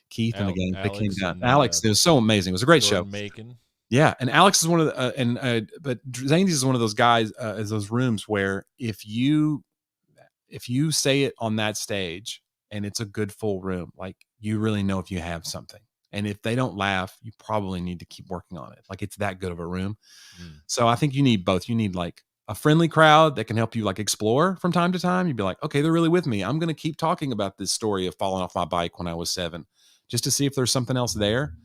Keith and the gang. Alex, it was so amazing. It was a great show. Yeah, and Alex is one of the but Zany's is one of those guys, is those rooms where if you say it on that stage and it's a good full room, like, you really know if you have something. And if they don't laugh, you probably need to keep working on it. Like, it's that good of a room. So I think you need both. You need like a friendly crowd that can help you like explore from time to time. You'd be like, okay, they're really with me. I'm going to keep talking about this story of falling off my bike when I was 7, just to see if there's something else there,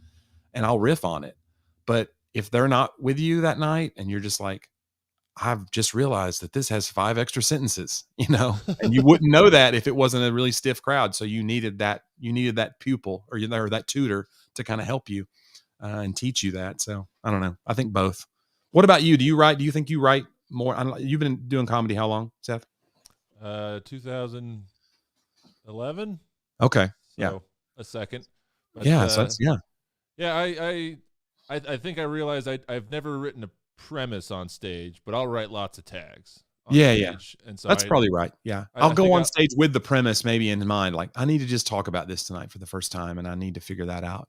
and I'll riff on it. But if they're not with you that night and you're just like, I've just realized that this has 5 extra sentences, and you wouldn't know that if it wasn't a really stiff crowd. So you needed that pupil or that tutor to kind of help you and teach you that. So I don't know. I think both. What about you? Do you write? Do you think you write more? You've been doing comedy how long, Seth? 2011. Okay. So a second. But, yeah. I think I realized I've never written a premise on stage, but I'll write lots of tags. Yeah. And so that's probably right. Yeah. I'll go on stage with the premise maybe in mind. Like, I need to just talk about this tonight for the first time, and I need to figure that out.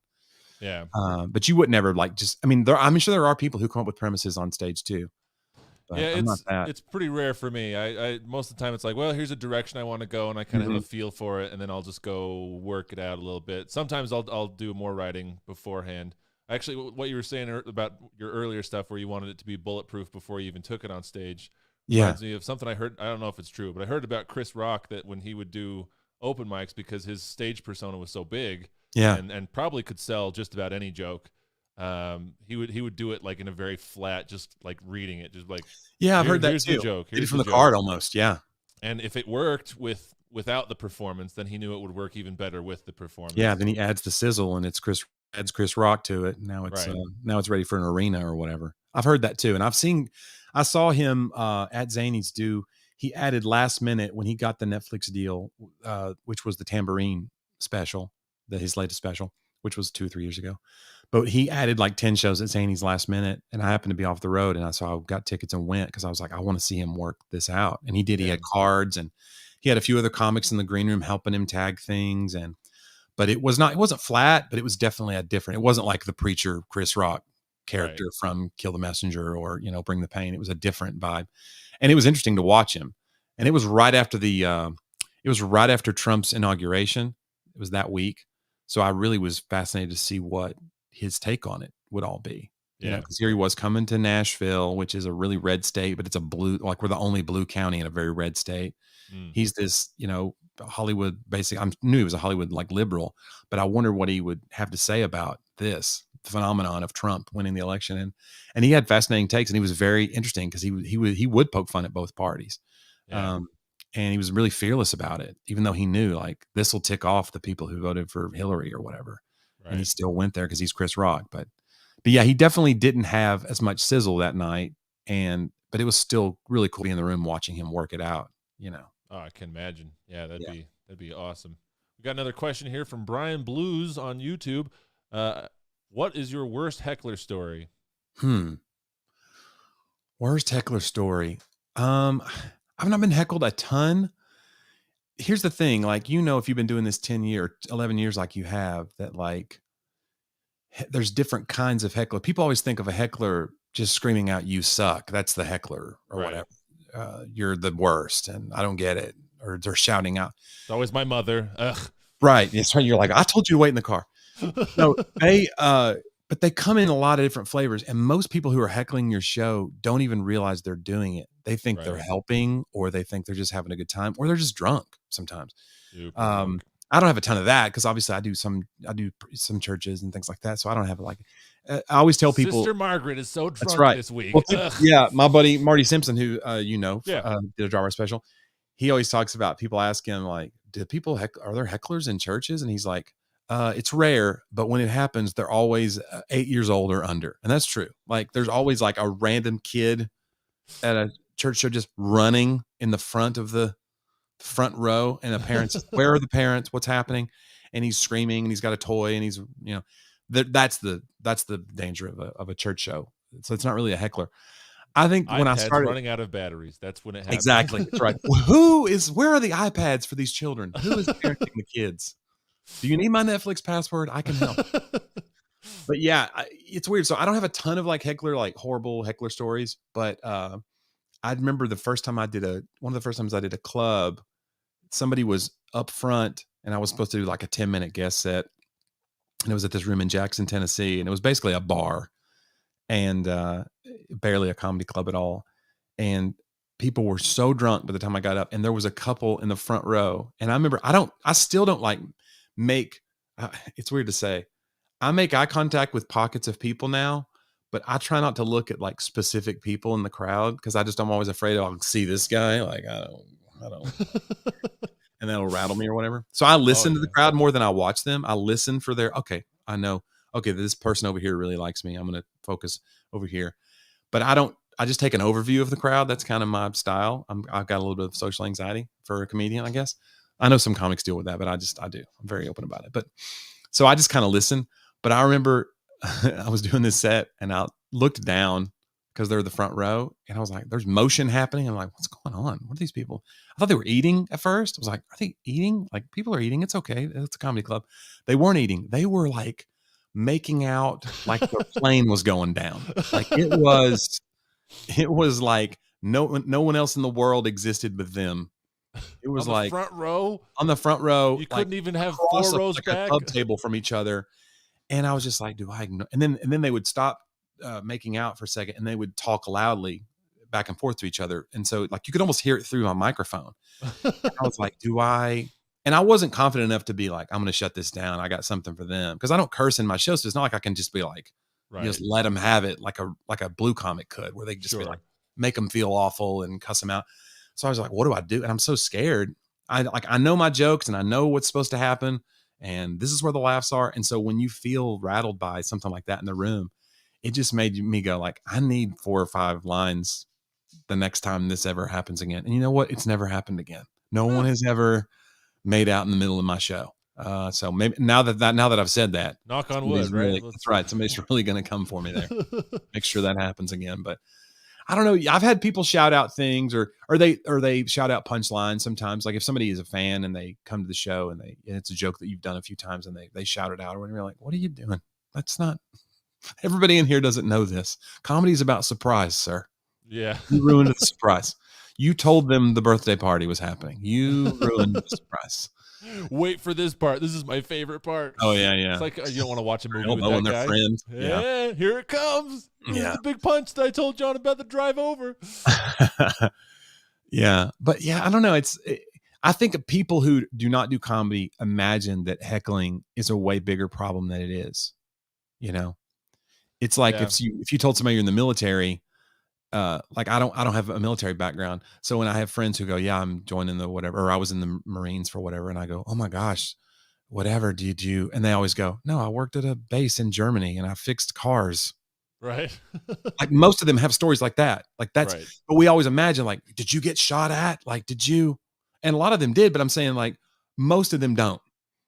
Yeah. But you would never I'm sure there are people who come up with premises on stage too. Yeah, it's pretty rare for me. I most of the time it's like, well, here's a direction I want to go, and I kind of have a feel for it, and then I'll just go work it out a little bit. Sometimes I'll do more writing beforehand. Actually, what you were saying about your earlier stuff where you wanted it to be bulletproof before you even took it on stage reminds me of something I heard. I don't know if it's true, but I heard about Chris Rock that when he would do open mics, because his stage persona was so big, and probably could sell just about any joke, he would do it like in a very flat, just like reading it, just like, I've heard that here's too. The joke. Here's from the card almost, And if it worked without the performance, then he knew it would work even better with the performance. Yeah, then he adds the sizzle, and adds Chris Rock to it. Now it's ready for an arena or whatever. I've heard that too, and I saw him at Zany's he added last minute when he got the Netflix deal, which was the Tambourine special, his latest special, which was 2 or 3 years ago. But he added like 10 shows at Zany's last minute, and I happened to be off the road, and I got tickets and went because I was like, I want to see him work this out. And he did. Yeah. He had cards, and he had a few other comics in the green room helping him tag things, but it wasn't flat, but it was definitely it wasn't like the preacher Chris Rock character from Kill the Messenger or, Bring the Pain. It was a different vibe. And it was interesting to watch him. And it was right after Trump's inauguration. It was that week. So I really was fascinated to see what his take on it would all be. Because here he was coming to Nashville, which is a really red state, but it's a blue, like we're the only blue county in a very red state. He's this, Hollywood, basically. I knew he was a Hollywood like liberal, but I wondered what he would have to say about this phenomenon of Trump winning the election. And he had fascinating takes, and he was very interesting because he would poke fun at both parties. And he was really fearless about it, even though he knew like this will tick off the people who voted for Hillary or whatever. Right. And he still went there because he's Chris Rock. But yeah, he definitely didn't have as much sizzle that night. But it was still really cool being in the room watching him work it out, Oh, I can imagine. Yeah, that'd be awesome. We got another question here from Brian Blues on YouTube. What is your worst heckler story? Worst heckler story. I've not been heckled a ton. Here's the thing, like, if you've been doing this 11 years like you have, that like there's different kinds of heckler. People always think of a heckler just screaming out, "You suck." That's the heckler or whatever. You're the worst, and I don't get it. or they're shouting out. It's always my mother. Ugh. Right. It's right. You're like, I told you to wait in the car. No, but they come in a lot of different flavors. And most people who are heckling your show don't even realize they're doing it. They think they're helping, or they think they're just having a good time, or they're just drunk sometimes. I don't have a ton of that because obviously I do some churches and things like that. So I don't have it like, I always tell people, Sister Margaret is so drunk this week. Well, yeah. My buddy, Marty Simpson, who, did a drama special. He always talks about people ask him like, are there hecklers in churches? And he's like, it's rare, but when it happens, they're always 8 years old or under. And that's true. Like there's always like a random kid at a church show just running in the front of the front row, and the parents, where are the parents? What's happening? And he's screaming, and he's got a toy, and he's, that's the danger of a church show. So it's not really a heckler. I think when I started running out of batteries, that's when it happens. Exactly. That's right. Where are the iPads for these children? Who is parenting the kids? Do you need my Netflix password? I can help. But yeah, it's weird. So I don't have a ton of like horrible heckler stories, but I remember one of the first times I did a club, somebody was up front and I was supposed to do like a 10-minute guest set. And it was at this room in Jackson, Tennessee. And it was basically a bar and barely a comedy club at all. And people were so drunk by the time I got up, and there was a couple in the front row. And I remember, I still don't like it's weird to say, I make eye contact with pockets of people now, but I try not to look at like specific people in the crowd because I'm always afraid I'll see this guy. Like I don't, and that'll rattle me or whatever. So I listen to the crowd more than I watch them. I listen for I know, this person over here really likes me. I'm going to focus over here, but I just take an overview of the crowd. That's kind of my style. I've got a little bit of social anxiety for a comedian, I guess. I know some comics deal with that, but I do. I'm very open about it. But so I just kind of listen. But I remember I was doing this set and I looked down because they're the front row, and I was like, there's motion happening. I'm like, what's going on? What are these people? I thought they were eating at first. I was like, are they eating? Like, people are eating. It's okay. It's a comedy club. They weren't eating. They were like making out like the plane was going down. Like it was like no one else in the world existed but them. It was on the front row. You couldn't even have 4 rows back. A club table from each other. And I was just like, do I ignore? And then they would stop making out for a second, and they would talk loudly back and forth to each other. And so like you could almost hear it through my microphone. And I was like, and I wasn't confident enough to be like, I'm going to shut this down. I got something for them. Because I don't curse in my show. So it's not like I can just be like, just let them have it like a blue comic could, where they just be like, make them feel awful and cuss them out. So I was like, what do I do? And I'm so scared. I know my jokes and I know what's supposed to happen. And this is where the laughs are. And so when you feel rattled by something like that in the room, it just made me go like, I need 4 or 5 lines the next time this ever happens again. And you know what? It's never happened again. No one has ever made out in the middle of my show. So maybe now that I've said that, knock on wood, right? That's right. Somebody's really going to come for me there. Make sure that happens again. But I don't know. I've had people shout out things or they shout out punchlines sometimes. Like if somebody is a fan and they come to the show and it's a joke that you've done a few times and they shout it out, or whatever, you're like, what are you doing? That's not, everybody in here doesn't know this. Comedy is about surprise, sir. Yeah. You ruined the surprise. You told them the birthday party was happening. You ruined the surprise. Wait for this part. This is my favorite part. Oh yeah, yeah. It's like you don't want to watch a movie with that guy. Friends. Yeah, here it comes. Yeah, the big punch that I told John about the drive over. Yeah, but yeah, I don't know. I think people who do not do comedy imagine that heckling is a way bigger problem than it is. You know, it's like if you told somebody you're in the military. Like I don't have a military background. So when I have friends who go, yeah, I'm joining the whatever, or I was in the Marines for whatever. And I go, oh my gosh, whatever did you? And they always go, no, I worked at a base in Germany and I fixed cars. Right. Like most of them have stories like that. Like that's, right. But we always imagine like, did you get shot at? Like, did you? And a lot of them did, but I'm saying like most of them don't.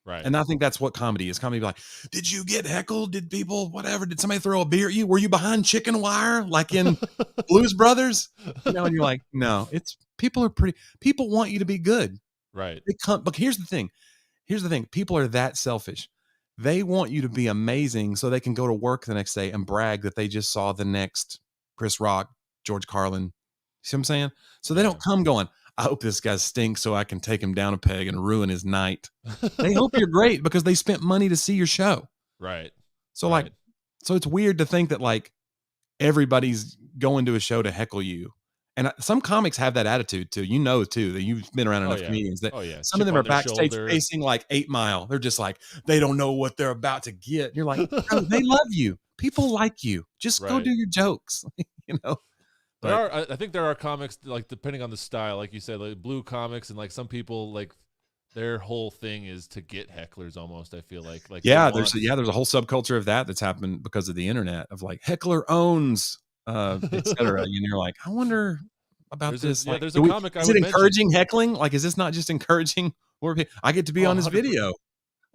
Right. And I think that's what comedy is. Comedy be like, did you get heckled? Did people, whatever? Did somebody throw a beer at you? Were you behind chicken wire? Like in Blues Brothers? You know, and you're like, no, people want you to be good. Right. But here's the thing. People are that selfish. They want you to be amazing so they can go to work the next day and brag that they just saw the next Chris Rock, George Carlin. See what I'm saying? So they don't come going, I hope this guy stinks so I can take him down a peg and ruin his night. They hope you're great because they spent money to see your show. Right. So like, so it's weird to think that like everybody's going to a show to heckle you. And some comics have that attitude too. You know, too, that you've been around enough comedians that some of them are backstage facing like 8 Mile. They're just like, they don't know what they're about to get. And you're like, oh, they love you. People like you. Just go do your jokes, you know? I think there are comics, like, depending on the style, like you said, like blue comics, and like some people, like, their whole thing is to get hecklers almost, I feel like. There's a whole subculture of that's happened because of the internet, of like heckler owns, etc. And you're like, I wonder about this. There's a comic. Is it encouraging heckling? Like, is this not just encouraging more people? I get to be on this video.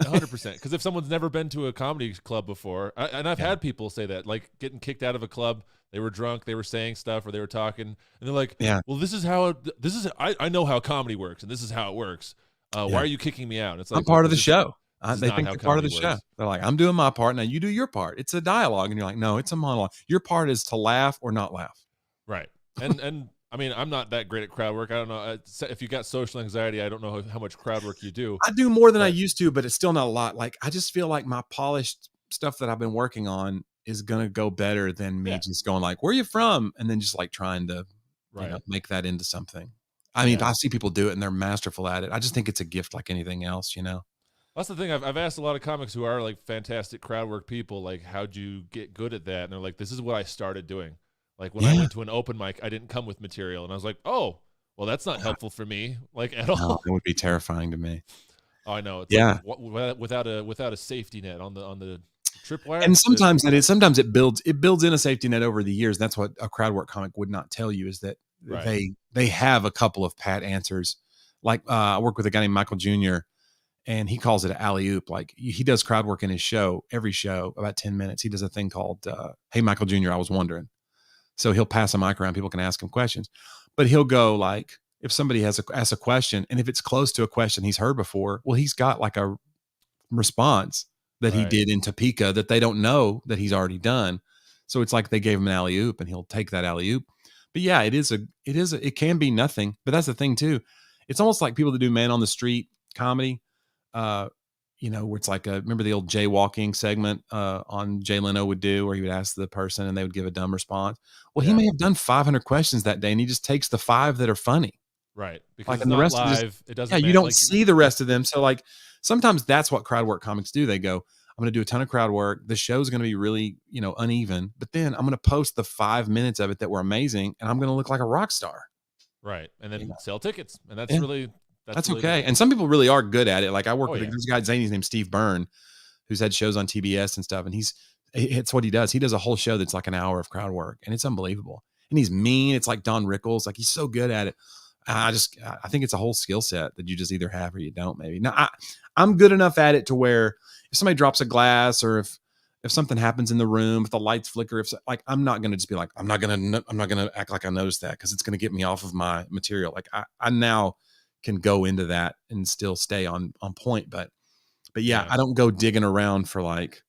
100%. Because if someone's never been to a comedy club before, and I've had people say that, like getting kicked out of a club, they were drunk, they were saying stuff, or they were talking, and they're like, well, I know how comedy works, and this is how it works. Why are you kicking me out? It's like, I'm part of the show. They think they're part of the show. They're like, I'm doing my part. Now you do your part. It's a dialogue. And you're like, no, it's a monologue. Your part is to laugh or not laugh. Right. And I mean, I'm not that great at crowd work. I don't know. If you got social anxiety, I don't know how much crowd work you do. I do more than I used to, but it's still not a lot. Like, I just feel like my polished stuff that I've been working on is going to go better than me just going like, where are you from? And then just like trying to make that into something. I mean, I see people do it and they're masterful at it. I just think it's a gift like anything else, you know? That's the thing. I've asked a lot of comics who are like fantastic crowd work people, like, how'd you get good at that? And they're like, this is what I started doing. Like when I went to an open mic, I didn't come with material. And I was like, oh, well, that's not helpful for me, like, at all. No, it would be terrifying to me. Oh, I know. It's like, without a safety net on the tripwire. And sometimes it builds in a safety net over the years. That's what a crowd work comic would not tell you, is that they have a couple of pat answers. Like I work with a guy named Michael Jr., and he calls it an alley-oop. Like, he does crowd work in his show, every show, about 10 minutes. He does a thing called, Hey, Michael Jr., I was wondering. So he'll pass a mic around. People can ask him questions. But he'll go like, if somebody asks a question, and if it's close to a question he's heard before, well, he's got like a response that he did in Topeka that they don't know that he's already done. So it's like they gave him an alley-oop, and he'll take that alley-oop. But yeah, it can be nothing. But that's the thing too. It's almost like people that do man on the street comedy, you know, where it's like remember the old jaywalking segment on Jay Leno would do, where he would ask the person and they would give a dumb response. Well, he may have done 500 questions that day, and he just takes the 5 that are funny. Right. Because like, it's and the not rest live. It doesn't. Yeah, you don't see the rest of them. So like sometimes that's what crowd work comics do. They go, I'm going to do a ton of crowd work. The show's going to be really, you know, uneven, but then I'm going to post the 5 minutes of it that were amazing, and I'm going to look like a rock star. Right. And then sell tickets. And that's really... That's really okay. And some people really are good at it. Like I work with this guy, Zany's named Steve Byrne, who's had shows on TBS and stuff. And it's what he does. He does a whole show that's like an hour of crowd work, and it's unbelievable. And he's mean. It's like Don Rickles. Like, he's so good at it. I think it's a whole skill set that you just either have or you don't, maybe. Now I'm good enough at it to where if somebody drops a glass, or if something happens in the room, if the lights flicker, I'm not going to just be like, I'm not going to act like I noticed that, because it's going to get me off of my material. Like I now can go into that and still stay on point. But yeah, I don't go digging around for like,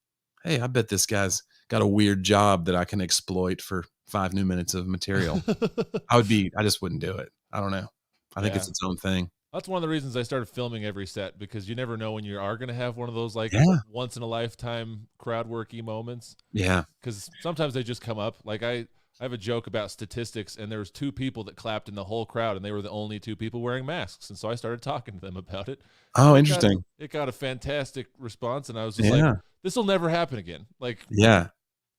hey, I bet this guy's got a weird job that I can exploit for 5 new minutes of material. I just wouldn't do it. I don't know. I think it's its own thing. That's one of the reasons I started filming every set, because you never know when you are going to have one of those like once in a lifetime crowd worky moments. Yeah. Because sometimes they just come up. Like I have a joke about statistics, and there was 2 people that clapped in the whole crowd, and they were the only 2 people wearing masks. And so I started talking to them about it. Oh, interesting. It got a fantastic response, and I was just like, this will never happen again. Like,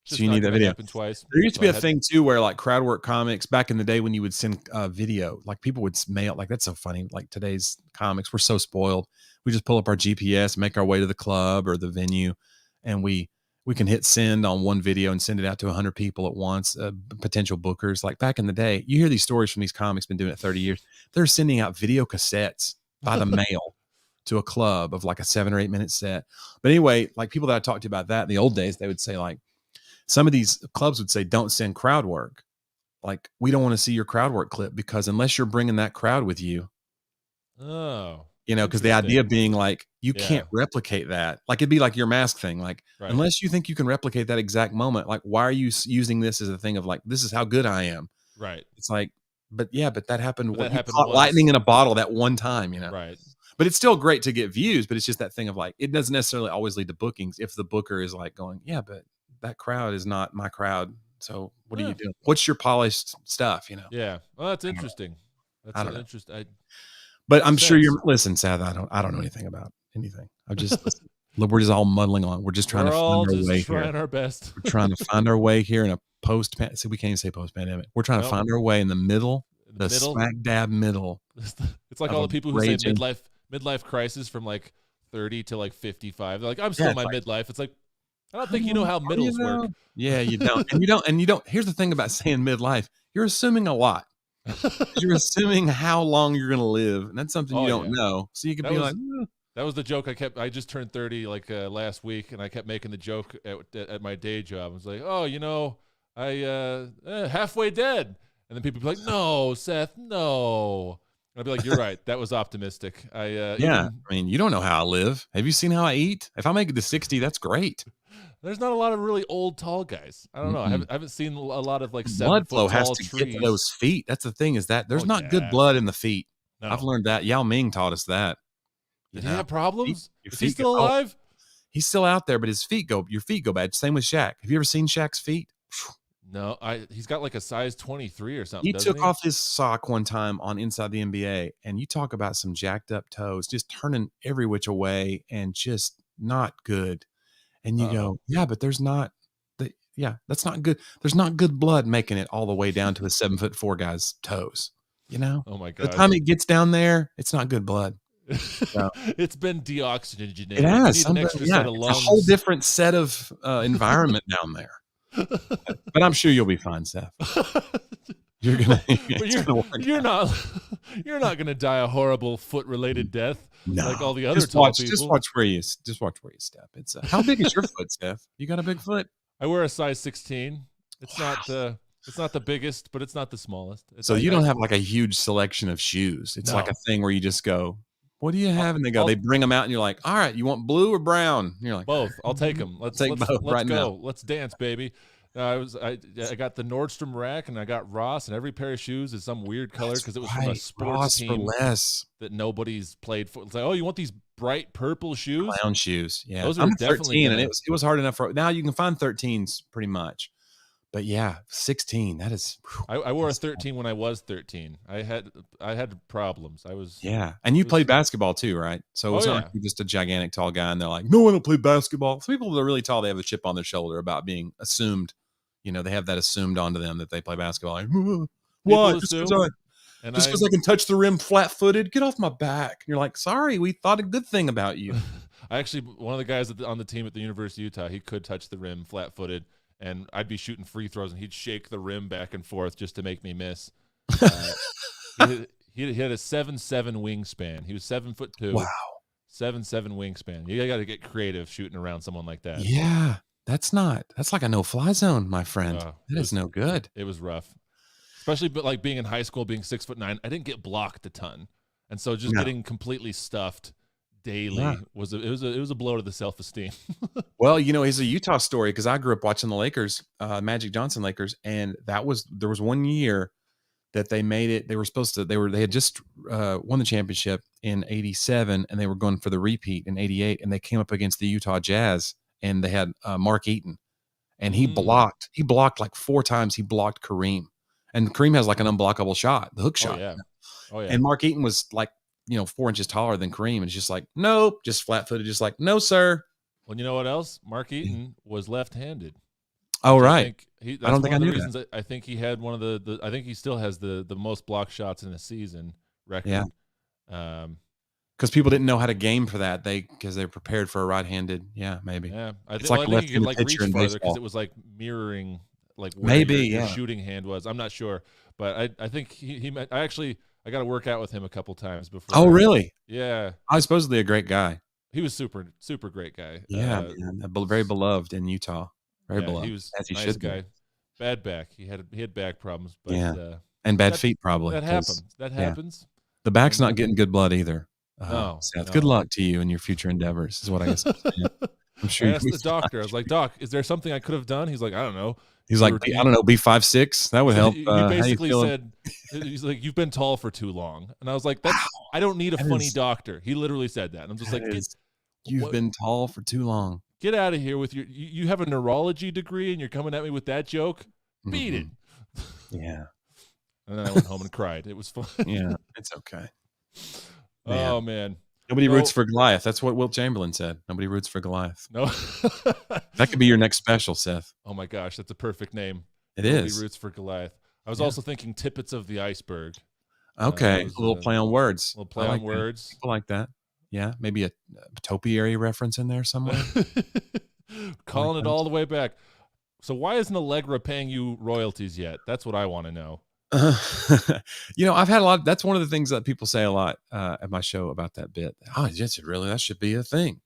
so you need that video. Twice. There used to be a thing too, where like crowd work comics back in the day, when you would send video, like people would mail, like, that's so funny. Like today's comics, we're so spoiled. We just pull up our GPS, make our way to the club or the venue, and we can hit send on one video and send it out to 100 people at once, potential bookers. Like back in the day, you hear these stories from these comics, been doing it 30 years. They're sending out video cassettes by the mail to a club of like a 7 or 8 minute set. But anyway, like people that I talked to about that in the old days, they would say like, some of these clubs would say, don't send crowd work. Like, we don't want to see your crowd work clip, because unless you're bringing that crowd with you, you know, because the idea being like, you can't replicate that. Like, it'd be like your mask thing. Like, unless you think you can replicate that exact moment, like, why are you using this as a thing of like, this is how good I am? Right. It's like, but that happened. But that You happened caught once. lightning in a bottle that one time, Right. But it's still great to get views. But it's just that thing of like, it doesn't necessarily always lead to bookings if the booker is like going, yeah, but that crowd is not my crowd. So what are you doing? What's your polished stuff? Yeah. Well, that's interesting. That's interesting. But I'm sure listen, Seth. I don't know anything about anything. I'm just we're just all muddling on. We're just trying to find our way here. Our best. We're trying to find our way here in a see, we can't even say post-pandemic. We're trying to find our way in the middle, the smack dab middle. It's like all the people who say midlife crisis from like 30 to like 55. They're like, I'm still in my midlife. It's like, I don't think you know how middles work. Yeah, you don't. And you don't. Here's the thing about saying midlife. You're assuming a lot. You're assuming how long you're going to live. And that's something you don't know. So you can be like, that was the joke I just turned 30 like last week, and I kept making the joke at my day job. I was like, oh, I halfway dead. And then people be like, no, Seth, no. And I'd be like, you're right. That was optimistic. I mean, you don't know how I live. Have you seen how I eat? If I make it to 60, that's great. There's not a lot of really old, tall guys. I don't know. I haven't seen a lot of like 7 blood flow foot tall has to trees. get to those feet. That's the thing, is that there's not good blood in the feet. No. I've learned that. Yao Ming taught us that. Did he have problems? Is he feet still alive? He's still out there, but your feet go bad. Same with Shaq. Have you ever seen Shaq's feet? No, he's got like a size 23 or something. He took off his sock one time on Inside the NBA, and you talk about some jacked up toes, just turning every which way and just not good. And you go, yeah, but that's not good. There's not good blood making it all the way down to a 7'4" guy's toes. Oh my God. The time it gets down there, it's not good blood. So, it's been deoxygenated. It has. It's a whole different set of environment down there. But I'm sure you'll be fine, Seth. You're not gonna die a horrible foot-related death like all the other tall people. Just watch where you step. It's how big is your foot, Seth? You got a big foot? I wear a size 16. It's not the biggest, but it's not the smallest. So you don't have like a huge selection of shoes. It's like a thing where you just go, what do you have? And they bring them out, and you're like, all right, you want blue or brown? And you're like, both. I'll take them. Let's take both right now. Let's dance, baby. I got the Nordstrom rack, and I got Ross, and every pair of shoes is some weird color because it was from a sports team that nobody's played for. It's like, oh, you want these bright purple shoes? Clown shoes. Yeah, those are definitely 13, and it was hard enough for. Now you can find 13s pretty much. But yeah, 16. That is. I wore a 13 when I was 13. I had problems. And you played basketball too, right? So it's not like you're just a gigantic tall guy, and they're like, no one will play basketball. Some people that are really tall, they have a chip on their shoulder about being assumed. They have that assumed onto them that they play basketball. Like, why? Just because I can touch the rim flat-footed, get off my back. And you're like, sorry, we thought a good thing about you. One of the guys on the team at the University of Utah, he could touch the rim flat-footed. And I'd be shooting free throws, and he'd shake the rim back and forth just to make me miss. He had a 7'7" wingspan. He was 7'2". Wow, 7'7" wingspan. You got to get creative shooting around someone like that. Yeah, that's like a no-fly zone, my friend. That is no good. It was rough, especially like being in high school, being 6'9". I didn't get blocked a ton, and so just getting completely stuffed daily was a blow to the self-esteem. Well, it's a Utah story because I grew up watching the Lakers, Magic Johnson Lakers, and there was one year that they made it. They had just won the championship in '87, and they were going for the repeat in '88, and they came up against the Utah Jazz, and they had Mark Eaton, and he blocked like 4 times. He blocked Kareem, and Kareem has like an unblockable shot, the hook shot. Oh yeah. And Mark Eaton was like 4 inches taller than Kareem, and it's just like, nope, just flat-footed, just like, no, sir. Well, you know what else? Mark Eaton was left-handed. Oh, right. I don't think I knew that. I think he had one of the I think he still has the most block shots in a season record. Yeah. Because people didn't know how to game for that. Because they're prepared for a right-handed. Yeah, maybe. Yeah. I think he could like reach farther because it was like mirroring like where your shooting hand was. I'm not sure, but I think he I got to work out with him a couple times before. Oh, really? Yeah. I was supposedly a great guy. He was super great guy. Yeah, very beloved in Utah. Very beloved. He was a nice guy. Bad back. He had back problems, but and bad feet probably. That happens. That happens. The back's not getting good blood either. Seth, no. Good luck to you in your future endeavors. Is what I guess. I'm sure. I asked the doctor. I was like, Doc, is there something I could have done? He's like, I don't know. He's like, I don't know, be 5'6". That would help. You basically said, he's like, you've been tall for too long. And I was like, I don't need a funny doctor. He literally said that. And I'm just like, you've been tall for too long. Get out of here with you have a neurology degree and you're coming at me with that joke? Beat it. Yeah. And then I went home and cried. It was fun. Yeah, it's okay. Oh, man. Nobody roots for Goliath. That's what Wilt Chamberlain said. Nobody roots for Goliath. No. That could be your next special, Seth. Oh, my gosh. That's a perfect name. Nobody roots for Goliath. I was also thinking Tippetts of the iceberg. Okay. A little play on words. A little play on words. People like that. Yeah. Maybe a topiary reference in there somewhere. Calling it all the way back. So why isn't Allegra paying you royalties yet? That's what I want to know. I've had a lot. That's one of the things that people say a lot at my show about that bit. Oh, yes, that should be a thing.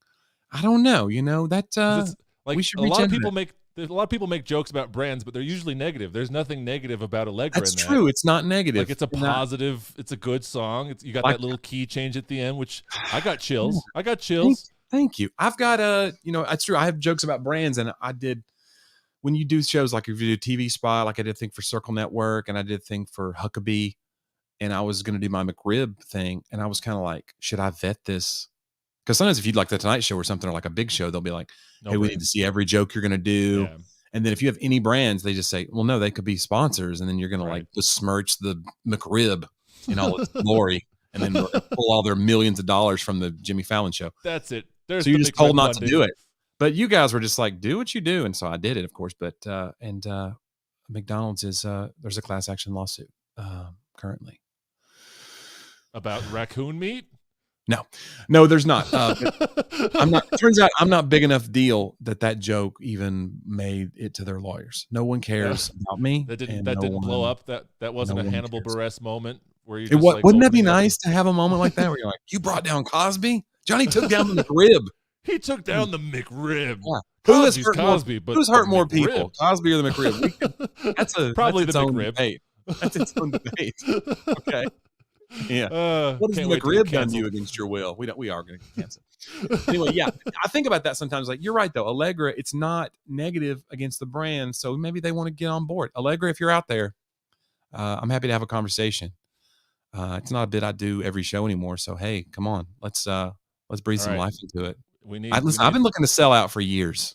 I don't know. That like we should a lot of people make. A lot of people make jokes about brands, but they're usually negative. There's nothing negative about Allegra. That's true. It's not negative. Like it's a positive. It's a good song. You got that little key change at the end, which I got chills. I got chills. Thank you. I've got it's true. I have jokes about brands, and I did. When you do shows, like if you do a TV spot, like I did a thing for Circle Network and I did a thing for Huckabee, and I was going to do my McRib thing. And I was kind of like, should I vet this? Because sometimes if you'd like the Tonight Show or something, or like a big show, they'll be like, hey, we need to see every joke you're going to do. Yeah. And then if you have any brands, they just say, well, no, they could be sponsors. And then you're going to like besmirch the McRib in all its glory. And then pull all their millions of dollars from the Jimmy Fallon show. That's it. So you're just told not to do it. But you guys were just like, do what you do. And so I did it, of course. But McDonald's is there's a class action lawsuit currently. About raccoon meat? No, there's not. I'm not. Turns out I'm not big enough deal that joke even made it to their lawyers. No one cares about me. That didn't blow up. That wasn't a Hannibal Buress moment where you. Wouldn't that be nice to have a moment like that where you're like, you brought down Cosby? Johnny took down the McRib. He took down the McRib. Yeah. Who's hurt more people, Cosby or the McRib? That's probably the McRib. Debate. That's its own debate. Okay. Yeah. What has the McRib done to you against your will? We are going to cancel. Anyway, yeah. I think about that sometimes. Like, you're right, though. Allegra, it's not negative against the brand, so maybe they want to get on board. Allegra, if you're out there, I'm happy to have a conversation. It's not a bit I do every show anymore, so hey, come on. Let's breathe some life into it. I've been looking to sell out for years.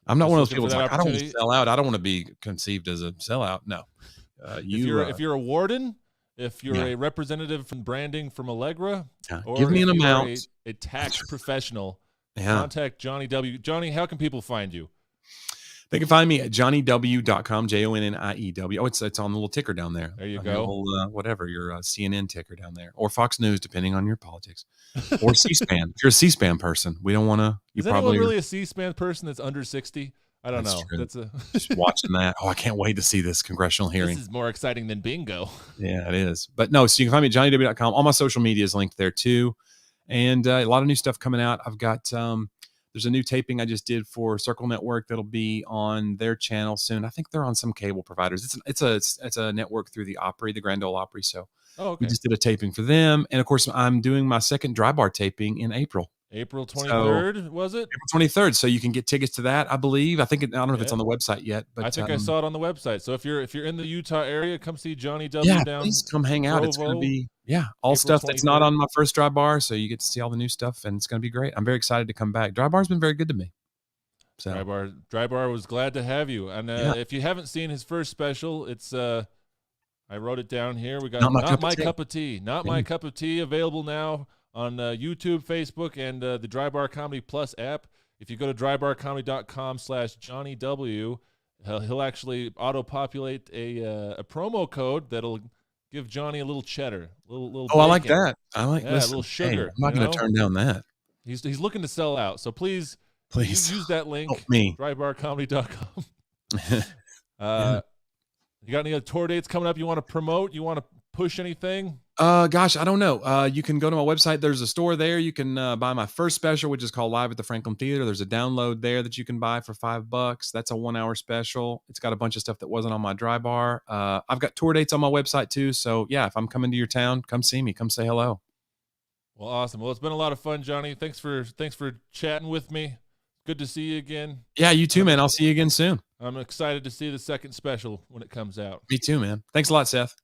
I'm not one of those people that's like, I don't want to sell out. I don't want to be conceived as a sellout. No. If you're a warden, if you're a representative from branding from Allegra, or give me an amount. A tax professional, contact Jonnie W. Johnny, how can people find you? They can find me at JonnieW.com, JonnieW. Oh, it's on the little ticker down there. There you go. Whatever, your CNN ticker down there. Or Fox News, depending on your politics. Or C-SPAN. If you're a C-SPAN person, we don't want to. Is anyone really a C-SPAN person that's under 60? I don't know. True. That's just watching that. Oh, I can't wait to see this congressional hearing. This is more exciting than bingo. Yeah, it is. But no, so you can find me at JonnieW.com. All my social media is linked there too. And a lot of new stuff coming out. I've got... there's a new taping I just did for Circle Network that'll be on their channel soon. I think they're on some cable providers. It's a network through the Opry, the Grand Ole Opry. So we just did a taping for them. And of course, I'm doing my second Dry Bar taping in April. April 23rd, was it? April 23rd. So you can get tickets to that, I believe. I don't know if it's on the website yet, but I think I saw it on the website. So if you're in the Utah area, come see Jonnie W down. Please come hang out. Provo, it's going to be all April stuff 23rd. That's not on my first Dry Bar. So you get to see all the new stuff, and it's going to be great. I'm very excited to come back. Dry Bar's been very good to me. So Dry Bar was glad to have you. And if you haven't seen his first special, it's I wrote it down here. We got Not My Cup of Tea. Not My Cup of Tea available now on YouTube, Facebook, and the Dry Bar Comedy Plus app. If you go to drybarcomedy.com/Jonnie W, he'll actually auto-populate a promo code that'll give Johnny a little cheddar. Little bacon. I like that. I like a little sugar. I'm not going to turn down that. He's looking to sell out, so please use that link. Help me. Drybarcomedy.com. You got any other tour dates coming up you want to promote? You want to push anything? Gosh, I don't know. You can go to my website. There's a store there. You can buy my first special, which is called Live at the Franklin Theater. There's a download there that you can buy for $5. That's a 1-hour special. It's got a bunch of stuff that wasn't on my Dry Bar. I've got tour dates on my website too. So yeah, if I'm coming to your town, come see me. Come say hello. Well, awesome. Well, it's been a lot of fun, Johnny. Thanks for chatting with me. good to see you again. Yeah, you too, man. I'll see you again soon. I'm excited to see the second special when it comes out. Me too, man. Thanks a lot, Seth.